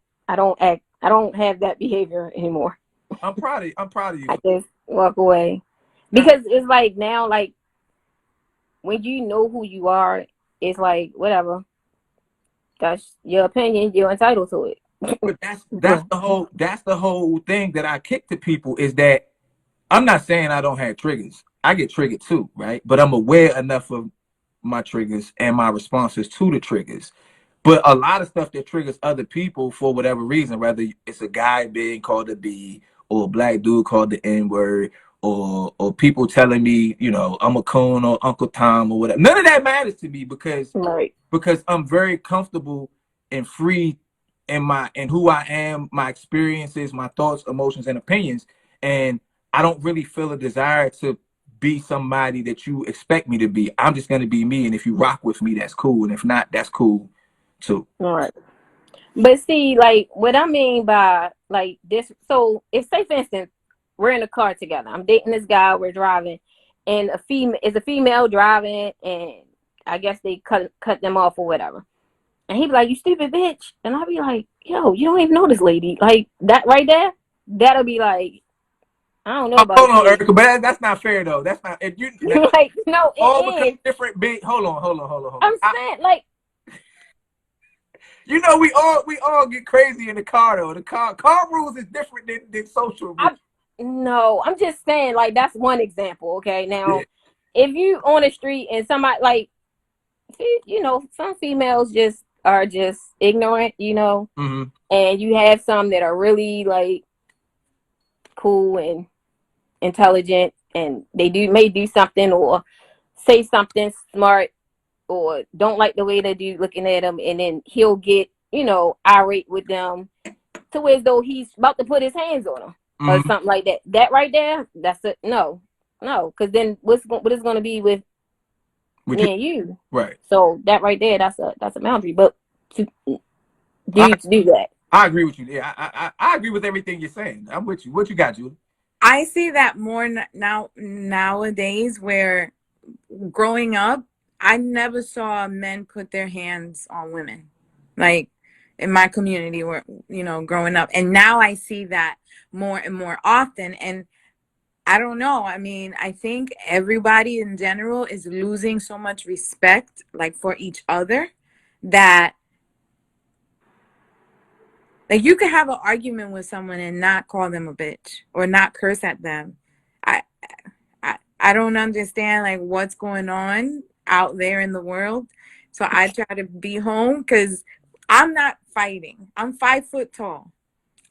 act. I don't have that behavior anymore. I'm proud of you. I just walk away because it's like now, like when you know who you are, it's like whatever. That's your opinion. You're entitled to it. But that's the whole thing that I kick to people is that I'm not saying I don't have triggers. I get triggered too, right? But I'm aware enough of my triggers and my responses to the triggers. But a lot of stuff that triggers other people for whatever reason, whether it's a guy being called a B or a black dude called the N-word or people telling me, you know, I'm a coon or Uncle Tom or whatever. None of that matters to me because Right. I'm very comfortable and free in who I am, my experiences, my thoughts, emotions, and opinions. And I don't really feel a desire to be somebody that you expect me to be. I'm just gonna be me, and if you rock with me, that's cool. And if not, that's cool too. All right. But see, like what I mean by like this, so if say for instance, we're in a car together. I'm dating this guy, we're driving, and a female driving, and I guess they cut them off or whatever. And he be like, "You stupid bitch," and I'll be like, "Yo, you don't even know this lady." Like that right there, that'll be like, I don't know about Hold on, you. Erica, but that's not fair though. That's not if you Like no, all it become is. different. Big, hold on. I'm saying like. You know, we all get crazy in the car though. The car rules is different than social rules. No, I'm just saying, like, that's one example, okay? Now, Yeah. if you on the street and somebody, like, you know, some females just are just ignorant, you know, Mm-hmm. and you have some that are really, like, cool and intelligent, and they may do something or say something smart or don't like the way they do looking at them, and then he'll get, you know, irate with them to where as though he's about to put his hands on them. Or Mm-hmm. something like that. That right there, that's it. No, because then what is going to be with With me you, and you? right? So that right there, that's a boundary. But to do that, I agree with you. Yeah, I agree with everything you're saying. I'm with you. What you got, Julie? I see that more nowadays, where growing up, I never saw men put their hands on women, like in my community, where, you know, growing up. And now I see that more and more often. And I don't know. I mean, I think everybody in general is losing so much respect, like, for each other, that, like, you can have an argument with someone and not call them a bitch or not curse at them. I I don't understand, like, what's going on out there in the world. So I try to be home because I'm not fighting. I'm 5 foot tall.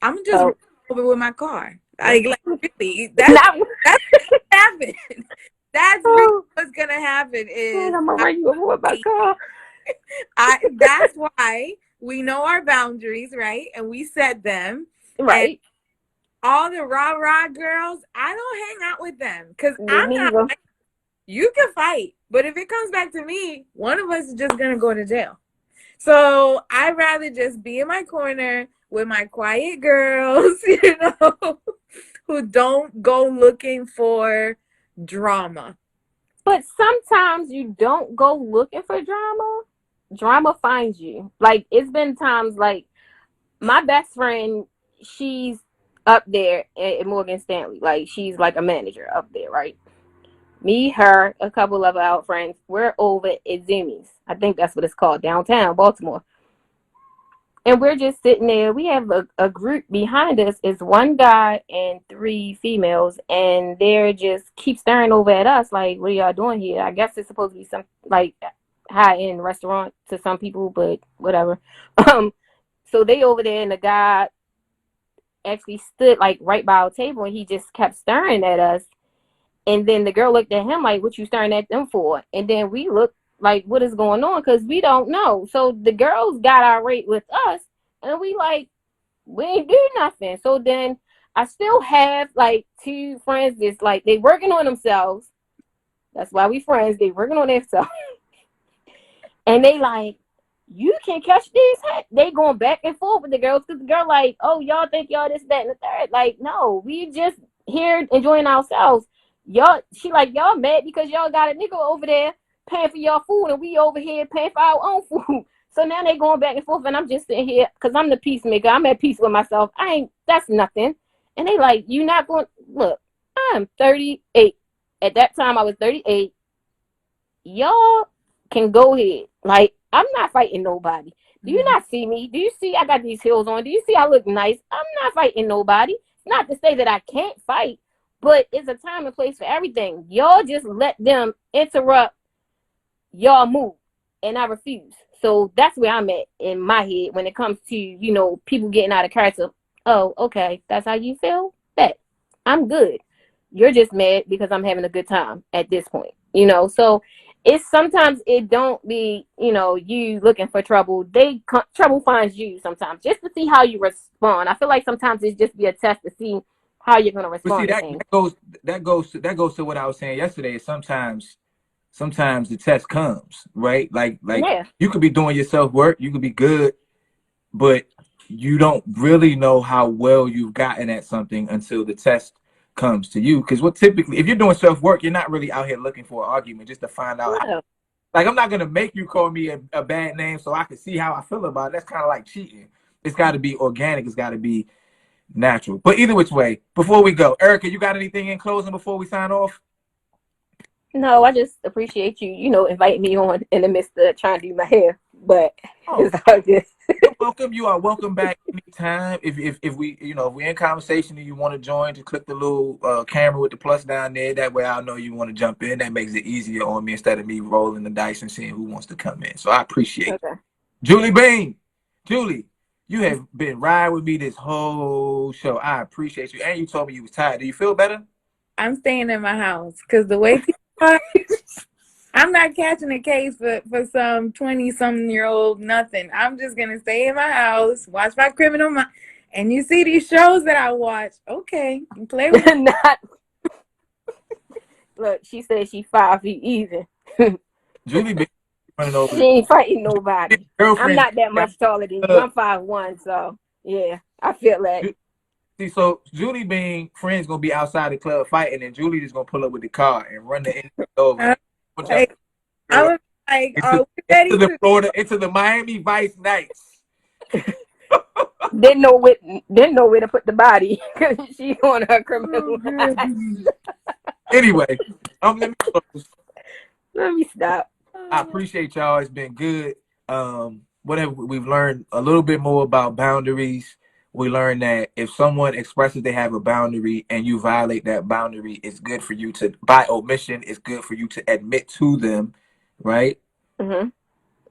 I'm just so running over with my car. Like really, not, that's what's gonna happen. That's really what's gonna happen is I'm gonna run you over with my car. that's why we know our boundaries, right? And we set them. Right. All the rah-rah girls, I don't hang out with them because Me I'm not. neither. You can fight, but if it comes back to me, one of us is just gonna go to jail. So I'd rather just be in my corner with my quiet girls, you know, who don't go looking for drama. But sometimes you don't go looking for drama. Drama finds you. Like it's been times like my best friend, she's up there at Morgan Stanley. Like she's like a manager up there, right? Me, her, a couple of our friends, we're over at Zoomies. I think that's what it's called, downtown Baltimore. And we're just sitting there. We have a group behind us. It's one guy and 3 females, and they're just keep staring over at us like, what are y'all doing here? I guess it's supposed to be some like high-end restaurant to some people, but whatever. So they over there, and the guy actually stood like right by our table, and he just kept staring at us. And then the girl looked at him like, what you staring at them for? And then we looked like, what is going on? Because we don't know. So the girls got irate with us, and we like, we ain't do nothing. So then I still have like 2 friends that's like they working on themselves. That's why we friends. They working on themselves. And they like, you can catch these. They going back and forth with the girls because the girl like, oh, y'all think y'all this, that, and the third. Like, no, we just here enjoying ourselves. Y'all, she like, y'all mad because y'all got a nigga over there paying for y'all food and we over here paying for our own food. So now they going back and forth and I'm just sitting here because I'm the peacemaker. I'm at peace with myself. That's nothing. And they like, you not going, look, I'm 38. At that time I was 38. Y'all can go ahead. Like, I'm not fighting nobody. Do you not see me? Do you see I got these heels on? Do you see I look nice? I'm not fighting nobody. It's not to say that I can't fight, but it's a time and place for everything. Y'all just let them interrupt y'all move, and I refuse. So that's where I'm at in my head when it comes to, you know, people getting out of character. Oh, okay, that's how you feel? Bet. I'm good. You're just mad because I'm having a good time at this point, you know? So it's sometimes it don't be, you know, you looking for trouble. Trouble finds you sometimes just to see how you respond. I feel like sometimes it's just be a test to see how you're going to But see, respond to things. that goes to what I was saying yesterday. Sometimes the test comes, right? Like Yeah. you could be doing your self work, you could be good, but you don't really know how well you've gotten at something until the test comes to you. Because what typically, if you're doing self work, you're not really out here looking for an argument just to find out. Yeah. Like, I'm not gonna make you call me a bad name so I can see how I feel about it. That's kind of like cheating. It's got to be organic. It's got to be natural. But either which way, before we go, Erica, you got anything in closing before we sign off? No, I just appreciate you, you know, inviting me on in the midst of trying to do my hair. But it's all good. You're welcome. You are welcome back anytime. If we, you know, if we're in conversation and you want to join, just click the little camera with the plus down there. That way I'll know you want to jump in. That makes it easier on me instead of me rolling the dice and seeing who wants to come in. So I appreciate it. Julie Bean. Julie, you have been riding with me this whole show. I appreciate you. And you told me you was tired. Do you feel better? I'm staying in my house because the way people are, I'm not catching a case for some 20-something-year-old nothing. I'm just going to stay in my house, watch my Criminal Minds. And you see these shows that I watch. Okay, you play with me. Look, she said she 5 feet even. Julie been running over. She ain't fighting nobody. Girlfriend, I'm not that much taller than you. I'm 5'1", so yeah, I feel that. See, so Julie being friends gonna be outside the club fighting, and Julie just gonna pull up with the car and run the engine over. Like, I was like, are we ready into the Florida, into the Miami Vice Knights. Didn't know where to put the body because she on her Criminal Minds. Anyway, let me close. Let me stop. I appreciate y'all. It's been good. Whatever, we've learned a little bit more about boundaries. We learned that if someone expresses they have a boundary and you violate that boundary, it's good for you to, by omission, it's good for you to admit to them, right? Mm-hmm.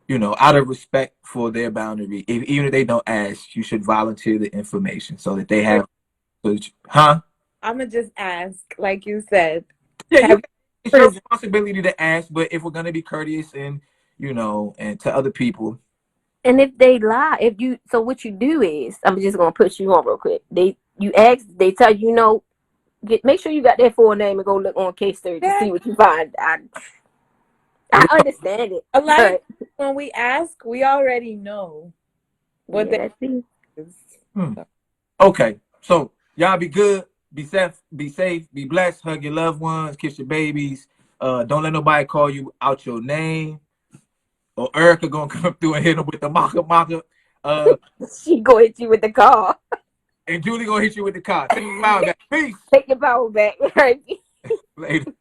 You know, out of respect for their boundary. Even if they don't ask, you should volunteer the information so that they have. Huh? I'm going to just ask, like you said. Yeah, it's your responsibility to ask, but if we're going to be courteous and, you know, and to other people. And if they lie, so what you do is, I'm just gonna put you on real quick. You ask, they tell you, no, make sure you got their full name and go look on case 30 to see what you find. I understand it. A lot of when we ask, we already know what they is. Okay, so y'all be good, be safe, be blessed, hug your loved ones, kiss your babies. Don't let nobody call you out your name. Or Erica gonna come through and hit him with the maka. She gonna hit you with the car. And Julie gonna hit you with the car. Take your power back. Peace. Take your power back. Right. Later.